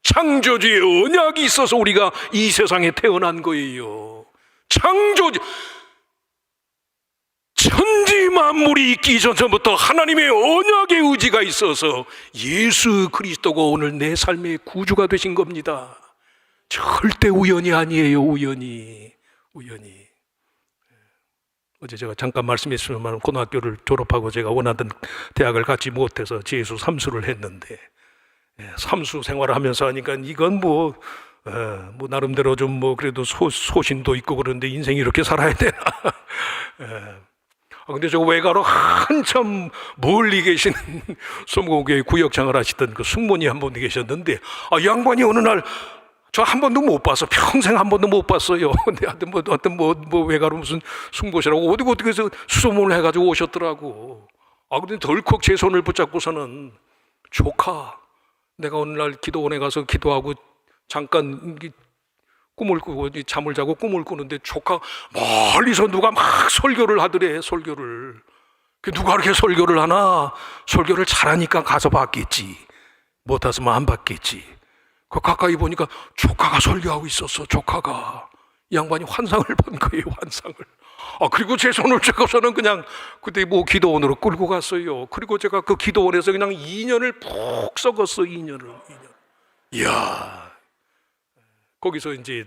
창조주의 언약이 있어서 우리가 이 세상에 태어난 거예요. 천지 만물이 있기 전부터 하나님의 언약의 의지가 있어서 예수 그리스도가 오늘 내 삶의 구주가 되신 겁니다. 절대 우연이 아니에요. 우연이. 어제 제가 잠깐 말씀했지만 고등학교를 졸업하고 제가 원하던 대학을 가지 못해서 재수 3수를 했는데 삼수 생활을 하면서 하니까 이건 뭐 나름대로 좀 뭐 그래도 소신도 있고 그런데 인생이 이렇게 살아야 되나. 근데 저 외가로 한참 멀리 계신 소목교회 구역장을 하시던 그 숙모님 한 분 계셨는데 이 양반이 어느 날 저 한 번도 못 봤어. 평생 한 번도 못 봤어요. 근데 하여튼 뭐 외가로 무슨 숙모시라고 어떻게 해서 수소문을 해가지고 오셨더라고. 근데 덜컥 제 손을 붙잡고서는 조카, 내가 어느 날 기도원에 가서 기도하고 잠깐 꿈을 꾸고 잠을 자고 꿈을 꾸는데 조카 멀리서 누가 막 설교를 하더래. 설교를. 누가 그렇게 설교를 하나? 설교를 잘하니까 가서 봤겠지. 못했으면 안 봤겠지. 그 가까이 보니까 조카가 설교하고 있었어. 조카가. 이 양반이 환상을 본 거예요. 환상을. 그리고 제 손을 잡고서는 그냥 그때 뭐 기도원으로 끌고 갔어요. 그리고 제가 그 기도원에서 그냥 2년을 푹 썩었어. 2년을. 이야. 거기서 이제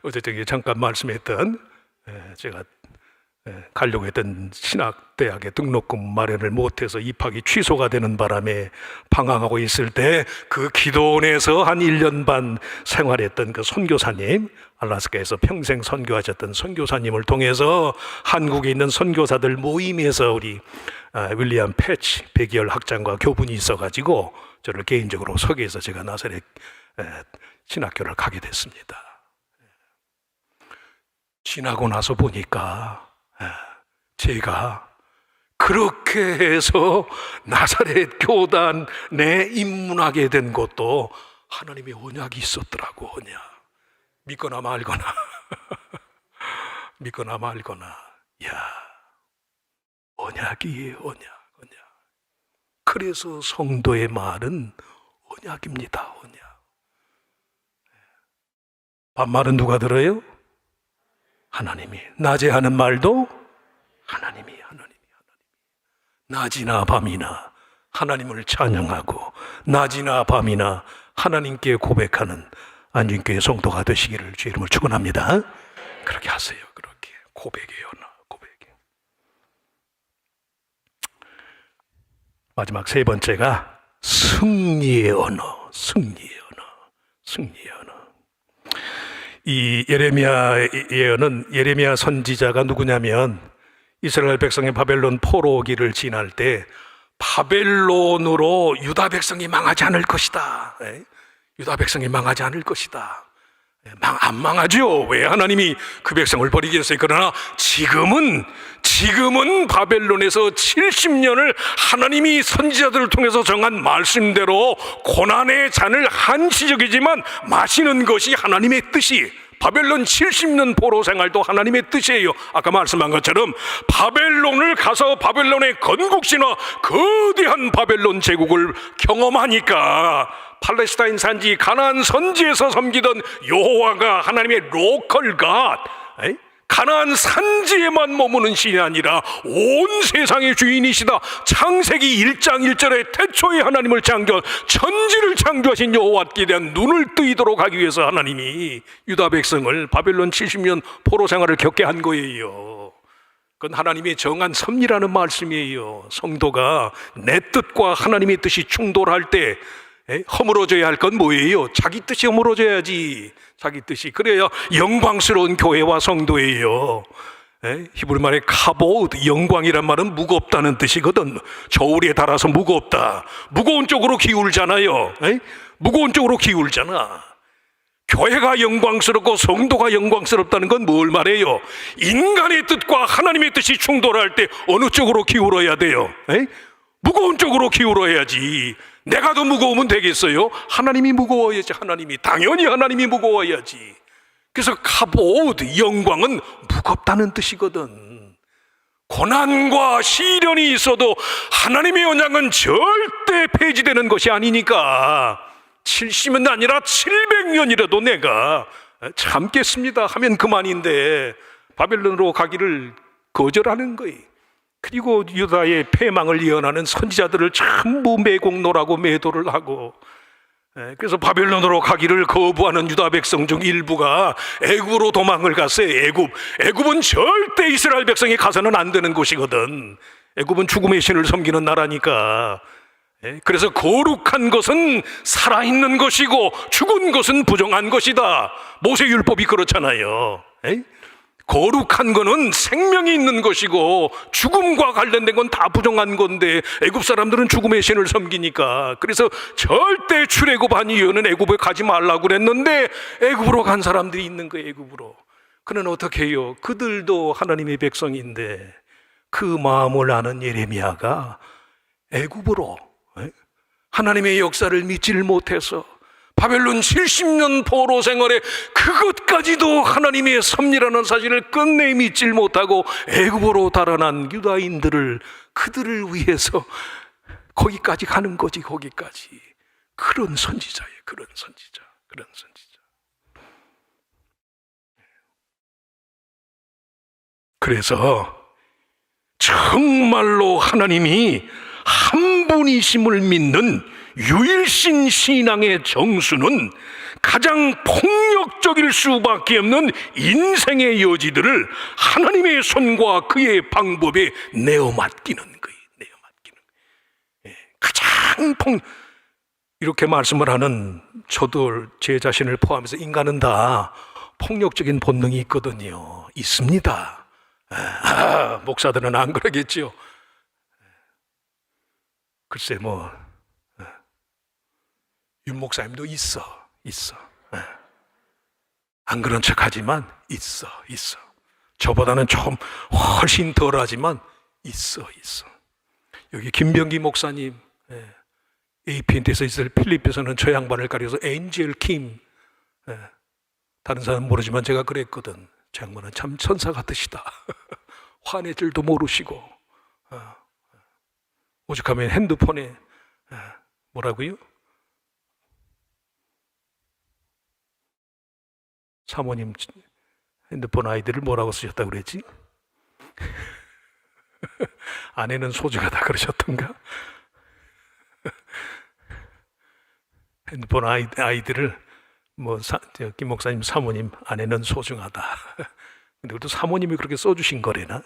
어제 저기 잠깐 말씀했던 제가 가려고 했던 신학대학에 등록금 마련을 못해서 입학이 취소가 되는 바람에 방황하고 있을 때 그 기도원에서 한 1년 반 생활했던 그 선교사님, 알라스카에서 평생 선교하셨던 선교사님을 통해서 한국에 있는 선교사들 모임에서 우리 윌리엄 패치 백이열 학장과 교분이 있어가지고 저를 개인적으로 소개해서 제가 나사렛 신학교를 가게 됐습니다. 지나고 나서 보니까 제가 그렇게 해서 나사렛 교단에 입문하게 된 것도 하나님의 언약이 있었더라고. 언약. 믿거나 말거나 믿거나 말거나. 야, 언약이에요. 언약. 그래서 성도의 말은 언약입니다. 언약. 반말은 누가 들어요? 하나님이. 낮에 하는 말도 하나님이. 낮이나 밤이나 하나님을 찬양하고 낮이나 밤이나 하나님께 고백하는 안진교회 성도가 되시기를 주의 이름으로 축원합니다. 그렇게 하세요. 그렇게 고백의 언어, 고백의. 마지막 세 번째가 승리의 언어, 승리의 언어, 승리의 언어. 이 예레미야 예언은 예레미야 선지자가 누구냐면 이스라엘 백성이 바벨론 포로기를 지날 때 바벨론으로 유다 백성이 망하지 않을 것이다. 유다 백성이 망하지 않을 것이다. 안 망하죠. 왜? 하나님이 그 백성을 버리게 했어요. 그러나 지금은 바벨론에서 70년을 하나님이 선지자들을 통해서 정한 말씀대로 고난의 잔을 한시적이지만 마시는 것이 하나님의 뜻이, 바벨론 70년 포로 생활도 하나님의 뜻이에요. 아까 말씀한 것처럼 바벨론을 가서 바벨론의 건국신화, 거대한 바벨론 제국을 경험하니까 팔레스타인 산지 가나안 선지에서 섬기던 여호와가 하나님의 로컬 갓, 가나안 산지에만 머무는 신이 아니라 온 세상의 주인이시다. 창세기 1장 1절에 태초에 하나님을 천지를 창조하신 여호와께 대한 눈을 뜨이도록 하기 위해서 하나님이 유다 백성을 바벨론 70년 포로 생활을 겪게 한 거예요. 그건 하나님의 정한 섭리라는 말씀이에요. 성도가 내 뜻과 하나님의 뜻이 충돌할 때 허물어져야 할 건 뭐예요? 자기 뜻이 허물어져야지. 자기 뜻이. 그래야 영광스러운 교회와 성도예요. 히브리 말에 카보드, 영광이란 말은 무겁다는 뜻이거든. 저울에 달아서 무겁다. 무거운 쪽으로 기울잖아요. 무거운 쪽으로 기울잖아. 교회가 영광스럽고 성도가 영광스럽다는 건 뭘 말해요? 인간의 뜻과 하나님의 뜻이 충돌할 때 어느 쪽으로 기울어야 돼요? 무거운 쪽으로 기울어야지. 내가 더 무거우면 되겠어요? 하나님이 무거워야지. 당연히 하나님이 무거워야지. 그래서 카보드, 영광은 무겁다는 뜻이거든. 고난과 시련이 있어도 하나님의 언약은 절대 폐지되는 것이 아니니까 70년 아니라 700년이라도 내가 참겠습니다 하면 그만인데 바벨론으로 가기를 거절하는 거예요. 그리고 유다의 패망을 예언하는 선지자들을 전부 매국노라고 매도를 하고, 그래서 바벨론으로 가기를 거부하는 유다 백성 중 일부가 애굽으로 도망을 갔어요. 애굽은 절대 이스라엘 백성이 가서는 안 되는 곳이거든. 애굽은 죽음의 신을 섬기는 나라니까. 그래서 거룩한 것은 살아있는 것이고 죽은 것은 부정한 것이다. 모세율법이 그렇잖아요. 거룩한 거는 생명이 있는 것이고 죽음과 관련된 건 다 부정한 건데 애굽 사람들은 죽음의 신을 섬기니까. 그래서 절대 출애굽한 이유는 애굽에 가지 말라고 그랬는데 애굽으로 간 사람들이 있는 거예요. 애굽으로. 그는 어떻게 해요? 그들도 하나님의 백성인데 그 마음을 아는 예레미야가 애굽으로 하나님의 역사를 믿지를 못해서 바벨론 70년 포로 생활에 그것까지도 하나님의 섭리라는 사실을 끝내 믿질 못하고 애굽으로 달아난 유다인들을, 그들을 위해서 거기까지 가는 거지. 거기까지. 그런 선지자예요. 그런 선지자. 그래서 정말로 하나님이 한 분이심을 믿는 유일신 신앙의 정수는 가장 폭력적일 수밖에 없는 인생의 여지들을 하나님의 손과 그의 방법에 내어 맡기는 거예요. 가장 이렇게 말씀을 하는 저도 제 자신을 포함해서 인간은 다 폭력적인 본능이 있거든요. 있습니다. 목사들은 안 그러겠죠. 글쎄 윤 목사님도 있어. 안 그런 척하지만 있어. 저보다는 좀 훨씬 덜하지만 있어. 여기 김병기 목사님, APNT에서 있을 필리핀에서는 저 양반을 가려서 엔젤 킴, 다른 사람은 모르지만 제가 그랬거든. 저 양반은 참 천사 같으시다. 화낼 줄도 모르시고, 오죽하면 핸드폰에 뭐라고요? 사모님 핸드폰 아이디를 뭐라고 쓰셨다고 그랬지? 아내는 소중하다 그러셨던가? 핸드폰 아이디를 김 목사님 사모님 아내는 소중하다. 근데 그것도 사모님이 그렇게 써주신 거래나?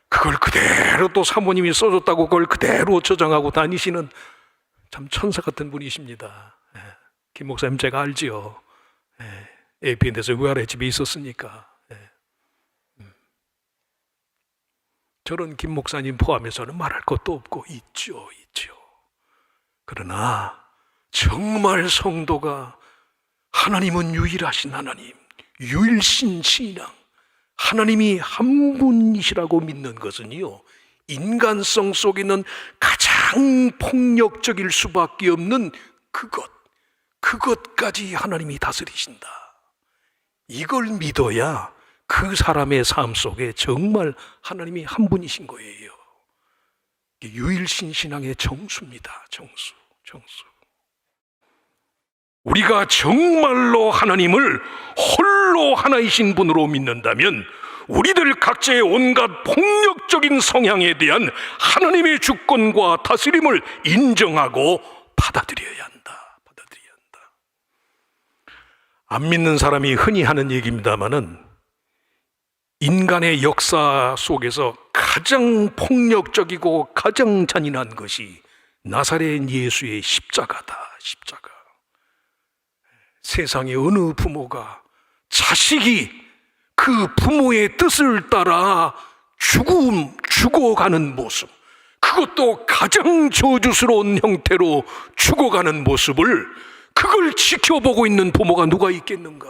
그걸 그대로 또 사모님이 써줬다고 그걸 그대로 저장하고 다니시는 참 천사 같은 분이십니다. 김 목사님 제가 알지요. APN에서 위아래 집에 있었으니까. 저런 김 목사님 포함해서는 말할 것도 없고 있죠. 그러나 정말 성도가 하나님은 유일하신 하나님, 유일신 신앙, 하나님이 한 분이시라고 믿는 것은요, 인간성 속에 있는 가장 폭력적일 수밖에 없는 그것까지 하나님이 다스리신다. 이걸 믿어야 그 사람의 삶 속에 정말 하나님이 한 분이신 거예요. 유일신 신앙의 정수입니다. 정수. 우리가 정말로 하나님을 홀로 하나이신 분으로 믿는다면 우리들 각자의 온갖 폭력적인 성향에 대한 하나님의 주권과 다스림을 인정하고 받아들여야 한다. 안 믿는 사람이 흔히 하는 얘기입니다마는 인간의 역사 속에서 가장 폭력적이고 가장 잔인한 것이 나사렛 예수의 십자가다. 십자가. 세상의 어느 부모가 자식이 그 부모의 뜻을 따라 죽어가는 모습, 그것도 가장 저주스러운 형태로 죽어가는 모습을 그걸 지켜보고 있는 부모가 누가 있겠는가?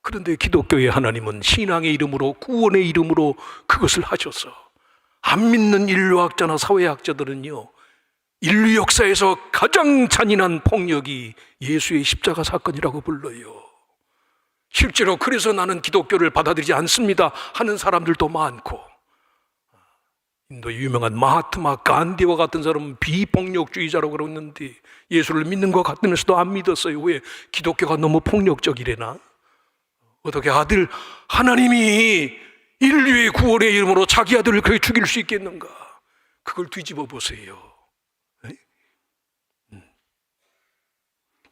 그런데 기독교의 하나님은 신앙의 이름으로, 구원의 이름으로 그것을 하셔서 안 믿는 인류학자나 사회학자들은요, 인류 역사에서 가장 잔인한 폭력이 예수의 십자가 사건이라고 불러요. 실제로 그래서 나는 기독교를 받아들이지 않습니다 하는 사람들도 많고, 인도의 유명한 마하트마 간디와 같은 사람은 비폭력주의자라고 그러는데 예수를 믿는 것 같으면서도 안 믿었어요. 왜? 기독교가 너무 폭력적이래나? 어떻게 하나님이 인류의 구원의 이름으로 자기 아들을 그렇게 죽일 수 있겠는가? 그걸 뒤집어 보세요.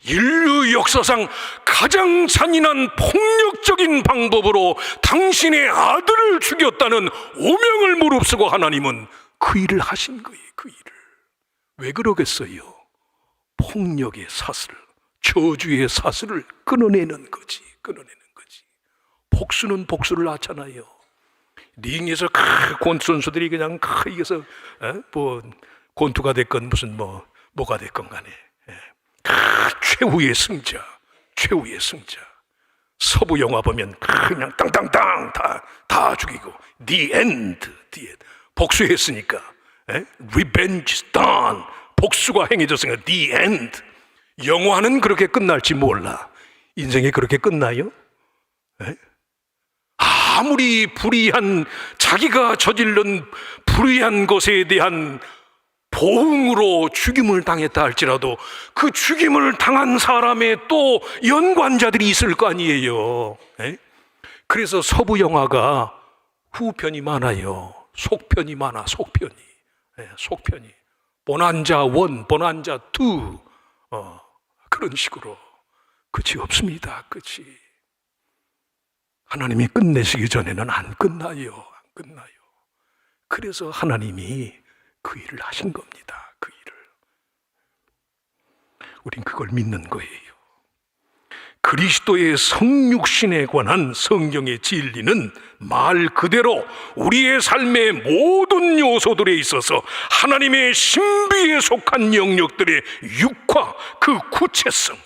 인류 역사상 가장 잔인한 폭력적인 방법으로 당신의 아들을 죽였다는 오명을 무릅쓰고 하나님은 그 일을 하신 거예요. 그 일을. 왜 그러겠어요? 폭력의 사슬, 저주의 사슬을 끊어내는 거지. 복수는 복수를 낳잖아요. 링에서 권투 선수들이 그냥 이겨서 권투가 됐건 무슨 뭐가 됐건 간에 최후의 승자. 서부 영화 보면 그냥 땅땅땅 다 죽이고 the end. 복수했으니까 revenge is done. 복수가 행해졌으니까 the end. 영화는 그렇게 끝날지 몰라. 인생이 그렇게 끝나요? 아무리 자기가 저지른 불의한 것에 대한 보응으로 죽임을 당했다 할지라도 그 죽임을 당한 사람의 또 연관자들이 있을 거 아니에요. 그래서 서부 영화가 후편이 많아요. 속편이 많아. 속편이. 보난자 1, 보난자 2 그런 식으로. 끝이 없습니다. 끝이. 하나님이 끝내시기 전에는 안 끝나요. 그래서 하나님이 그 일을 하신 겁니다. 그 일을. 우린 그걸 믿는 거예요. 그리스도의 성육신에 관한 성경의 진리는 말 그대로 우리의 삶의 모든 요소들에 있어서 하나님의 신비에 속한 영역들의 육화, 그 구체성,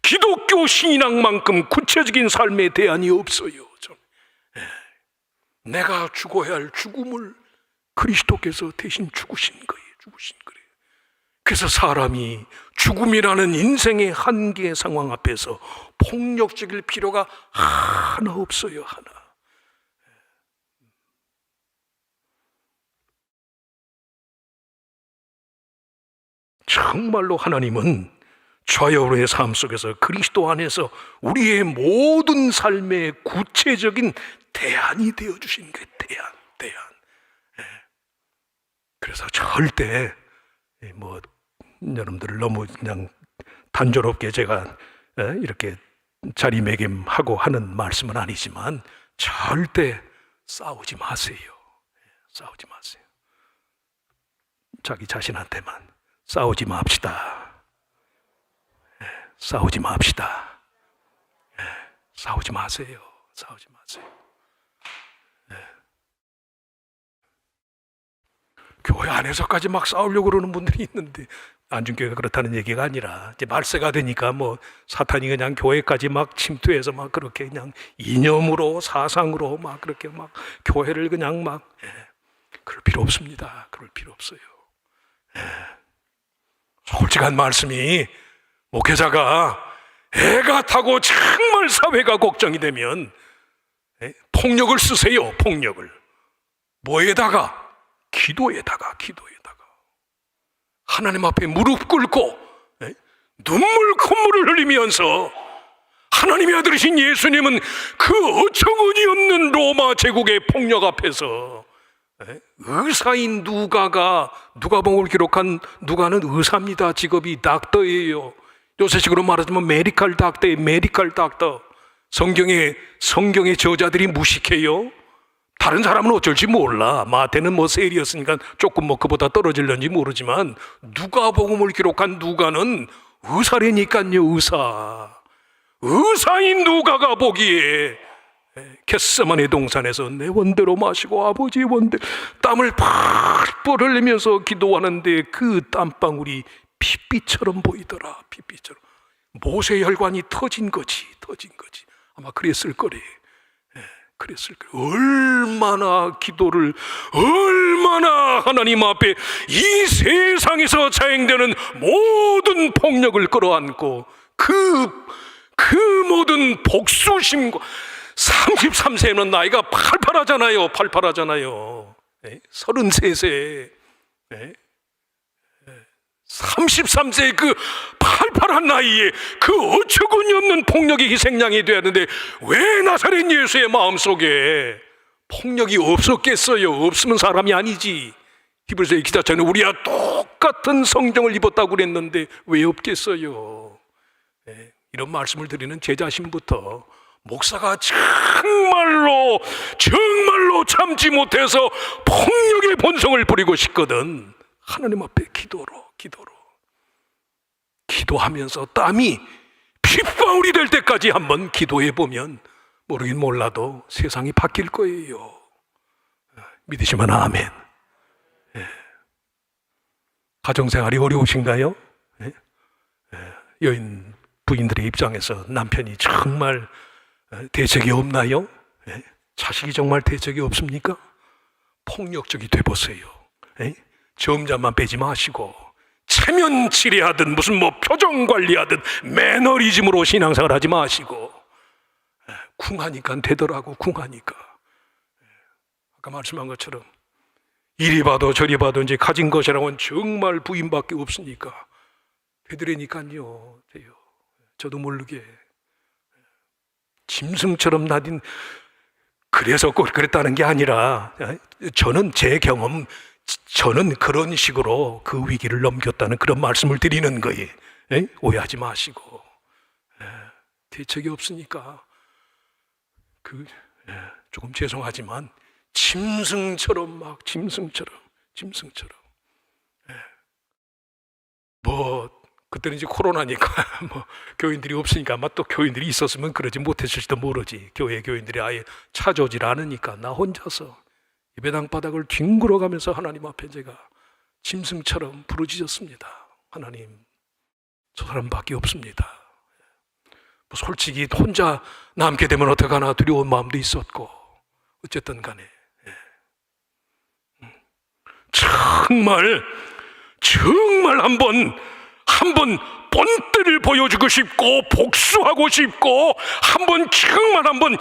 기독교 신앙만큼 구체적인 삶의 대안이 없어요. 내가 죽어야 할 죽음을 그리스도께서 대신 죽으신 거예요. 그래서 사람이 죽음이라는 인생의 한계 상황 앞에서 폭력적일 필요가 하나 없어요. 하나. 정말로 하나님은 저와 여러분의 삶 속에서 그리스도 안에서 우리의 모든 삶의 구체적인 대안이 되어주신 거예요. 대안. 그래서 절대 여러분들을 너무 그냥 단조롭게 제가 이렇게 자리매김하고 하는 말씀은 아니지만 절대 싸우지 마세요. 싸우지 마세요. 자기 자신한테만 싸우지 맙시다. 싸우지 맙시다. 싸우지 마세요. 싸우지 마세요. 교회 안에서까지 막 싸우려고 그러는 분들이 있는데, 안중교회가 그렇다는 얘기가 아니라 이제 말세가 되니까 사탄이 그냥 교회까지 막 침투해서 막 그렇게 그냥 이념으로 사상으로 막 그렇게 막 교회를 그냥 막 그럴 필요 없습니다. 그럴 필요 없어요. 솔직한 말씀이, 목회자가 애가 타고 정말 사회가 걱정이 되면 폭력을 쓰세요. 폭력을. 뭐에다가? 기도에다가. 하나님 앞에 무릎 꿇고 눈물 콧물을 흘리면서 하나님의 아들이신 예수님은 그 어처구니 없는 로마 제국의 폭력 앞에서 의사인 누가복음을 기록한 누가는 의사입니다. 직업이 닥터예요. 요새식으로 말하자면 메디컬 닥터. 성경의 저자들이 무식해요. 다른 사람은 어쩔지 몰라. 마태는 세리였으니까 조금 그보다 떨어질는지 모르지만 누가복음을 기록한 누가는 의사라니까요. 의사인 누가가 보기에 겟세마네 동산에서 내 원대로 마시고 아버지의 원대, 땀을 팍 흘리면서 기도하는데 그 땀방울이 핏빛처럼 보이더라. 핏빛처럼. 모세 혈관이 터진 거지. 아마 그랬을 거래. 얼마나 하나님 앞에 이 세상에서 자행되는 모든 폭력을 끌어안고 그 모든 복수심과, 33세면 나이가 팔팔하잖아요. 33세 33세의 그 팔팔한 나이에 그 어처구니 없는 폭력이 희생양이 되어야 하는데 왜 나사렛 예수의 마음속에 폭력이 없었겠어요? 없으면 사람이 아니지. 히브리서의 기자처럼 우리와 똑같은 성정을 입었다고 그랬는데 왜 없겠어요? 이런 말씀을 드리는 제 자신부터 목사가 정말로 참지 못해서 폭력의 본성을 부리고 싶거든. 하나님 앞에 기도하면서 땀이 핏방울이 될 때까지 한번 기도해 보면 모르긴 몰라도 세상이 바뀔 거예요. 믿으시면 아멘. 가정생활이 어려우신가요? 여인 부인들의 입장에서 남편이 정말 대책이 없나요? 자식이 정말 대책이 없습니까? 폭력적이 돼보세요. 점잠만 빼지 마시고 체면 치레하든 무슨 표정 관리하든 매너리즘으로 신앙생활 하지 마시고 쿵하니까 되더라고. 쿵하니까. 아까 말씀한 것처럼 이리 봐도 저리 봐도 이제 가진 것이라고는 정말 부인밖에 없으니까 되더라니까요. 돼요. 저도 모르게 짐승처럼 나딘, 그래서 꼭 그랬다는 게 아니라 저는 제 경험, 저는 그런 식으로 그 위기를 넘겼다는 그런 말씀을 드리는 거예요. 오해하지 마시고. 대책이 없으니까 조금 죄송하지만 짐승처럼 그때는 이제 코로나니까 교인들이 없으니까 아마 또 교인들이 있었으면 그러지 못했을지도 모르지. 교인들이 아예 찾아오질 않으니까 나 혼자서 예배당 바닥을 뒹굴어가면서 하나님 앞에 제가 짐승처럼 부르짖었습니다. 하나님, 저 사람밖에 없습니다. 솔직히 혼자 남게 되면 어떡하나 두려운 마음도 있었고, 어쨌든 간에 정말 한번 본때를 보여주고 싶고 복수하고 싶고 정말 한 번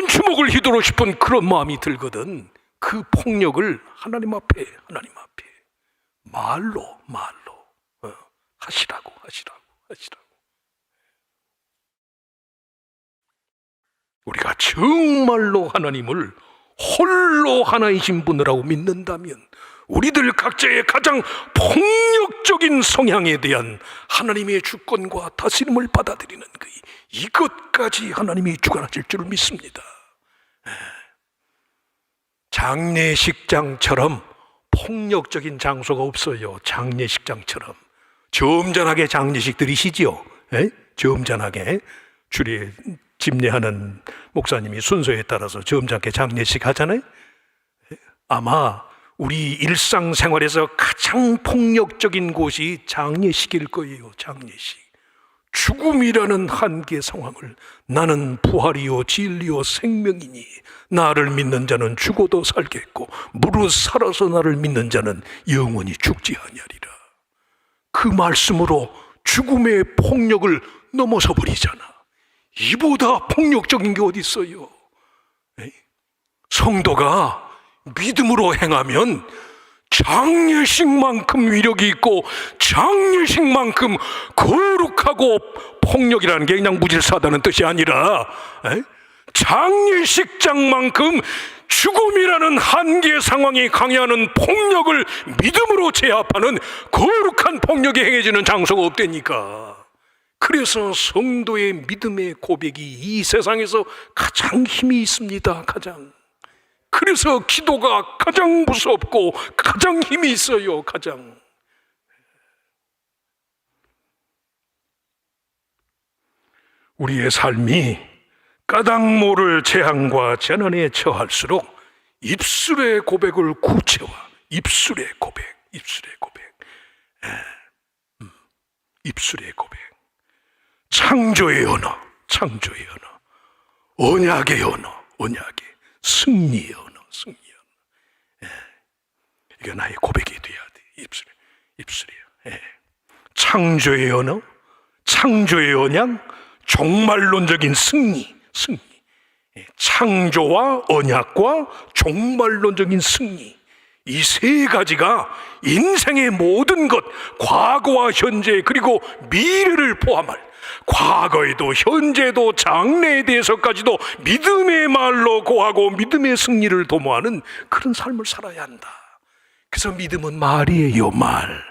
주먹을 휘두르고 싶은 그런 마음이 들거든. 그 폭력을 하나님 앞에 말로 하시라고. 우리가 정말로 하나님을 홀로 하나이신 분이라고 믿는다면 우리들 각자의 가장 폭력적인 성향에 대한 하나님의 주권과 다스림을 받아들이는 이것까지 하나님이 주관하실 줄 믿습니다. 장례식장처럼 폭력적인 장소가 없어요. 장례식장처럼 점잖하게 장례식들이시지요. 점잖하게 주례 집례하는 목사님이 순서에 따라서 점잖게 장례식 하잖아요. 아마 우리 일상생활에서 가장 폭력적인 곳이 장례식일 거예요. 장례식. 죽음이라는 한계 상황을 나는 부활이요 진리요 생명이니 나를 믿는 자는 죽어도 살겠고 무릇 살아서 나를 믿는 자는 영원히 죽지 아니하리라. 그 말씀으로 죽음의 폭력을 넘어서 버리잖아. 이보다 폭력적인 게 어디 있어요? 성도가 믿음으로 행하면 장례식만큼 위력이 있고 장례식만큼 거룩하고 폭력이라는 게 그냥 무질서하다는 뜻이 아니라 장례식장만큼 죽음이라는 한계 상황이 강요하는 폭력을 믿음으로 제압하는 거룩한 폭력이 행해지는 장소가 없다니까. 그래서 성도의 믿음의 고백이 이 세상에서 가장 힘이 있습니다. 가장. 그래서 기도가 가장 무섭고 가장 힘이 있어요. 가장. 우리의 삶이 까닭 모를 재앙과 재난에 처할수록 입술의 고백을 구체화. 입술의 고백. 창조의 언어. 언약의 언어. 승리의 언어. 이게 나의 고백이 돼야 돼. 입술이요. 창조의 언어, 창조의 언약, 종말론적인 승리. 창조와 언약과 종말론적인 승리. 이 세 가지가 인생의 모든 것, 과거와 현재 그리고 미래를 포함할 과거에도 현재도 장래에 대해서까지도 믿음의 말로 고하고 믿음의 승리를 도모하는 그런 삶을 살아야 한다. 그래서 믿음은 말이에요. 말.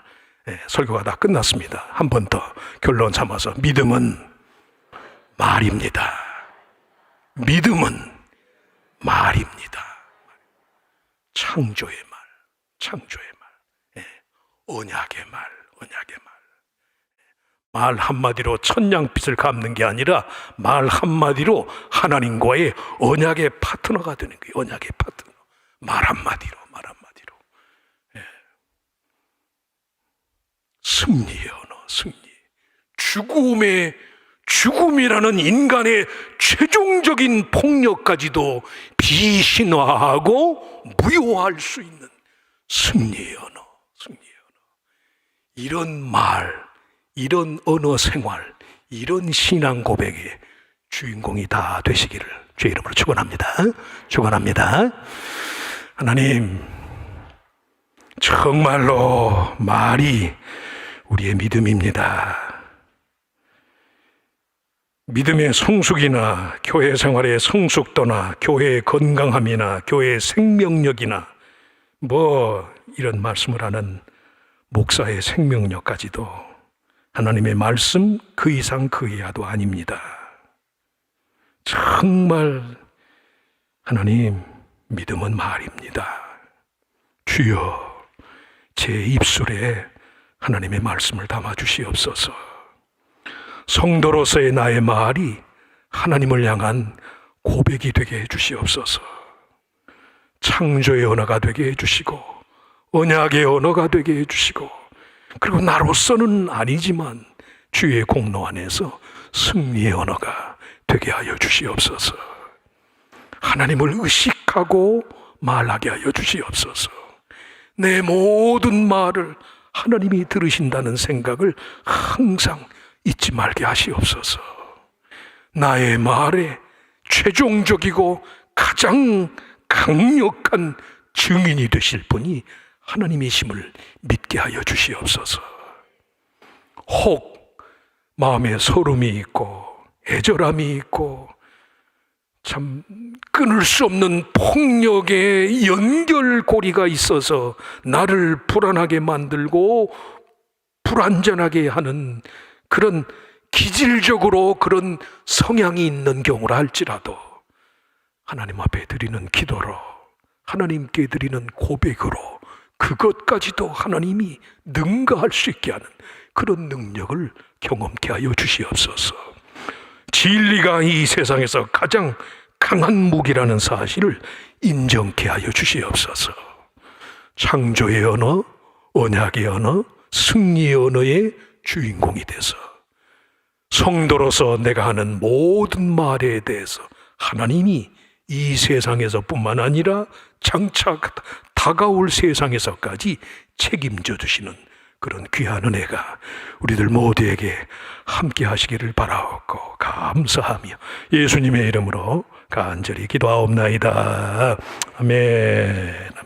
설교가 다 끝났습니다. 한 번 더 결론 삼아서 믿음은 말입니다. 믿음은 말입니다. 창조의 말. 언약의 말. 말 한마디로 천냥빚을 갚는 게 아니라 말 한마디로 하나님과의 언약의 파트너가 되는 거예요. 언약의 파트너. 말 한마디로. 승리의 언어, 승리. 죽음이라는 인간의 최종적인 폭력까지도 비신화하고 무효화할 수 있는 승리의 언어. 이런 말, 이런 언어 생활, 이런 신앙 고백의 주인공이 다 되시기를 주의 이름으로 축원합니다. 하나님, 정말로 말이 우리의 믿음입니다. 믿음의 성숙이나 교회 생활의 성숙도나 교회의 건강함이나 교회의 생명력이나 이런 말씀을 하는 목사의 생명력까지도 하나님의 말씀 그 이상 그 이하도 아닙니다. 정말 하나님, 믿음은 말입니다. 주여, 제 입술에 하나님의 말씀을 담아주시옵소서. 성도로서의 나의 말이 하나님을 향한 고백이 되게 해주시옵소서. 창조의 언어가 되게 해주시고 언약의 언어가 되게 해주시고, 그리고 나로서는 아니지만 주의 공로 안에서 승리의 언어가 되게 하여 주시옵소서. 하나님을 의식하고 말하게 하여 주시옵소서. 내 모든 말을 하나님이 들으신다는 생각을 항상 잊지 말게 하시옵소서. 나의 말에 최종적이고 가장 강력한 증인이 되실 분이 하나님이심을 믿게 하여 주시옵소서. 혹 마음에 서름이 있고 애절함이 있고 참 끊을 수 없는 폭력의 연결고리가 있어서 나를 불안하게 만들고 불안전하게 하는 그런 기질적으로 그런 성향이 있는 경우라 할지라도 하나님 앞에 드리는 기도로, 하나님께 드리는 고백으로 그것까지도 하나님이 능가할 수 있게 하는 그런 능력을 경험케 하여 주시옵소서. 진리가 이 세상에서 가장 강한 무기라는 사실을 인정케 하여 주시옵소서. 창조의 언어, 언약의 언어, 승리의 언어의 주인공이 돼서 성도로서 내가 하는 모든 말에 대해서 하나님이 이 세상에서 뿐만 아니라 장차 다가올 세상에서까지 책임져 주시는 그런 귀한 은혜가 우리들 모두에게 함께 하시기를 바라옵고 감사하며 예수님의 이름으로 간절히 기도하옵나이다. 아멘.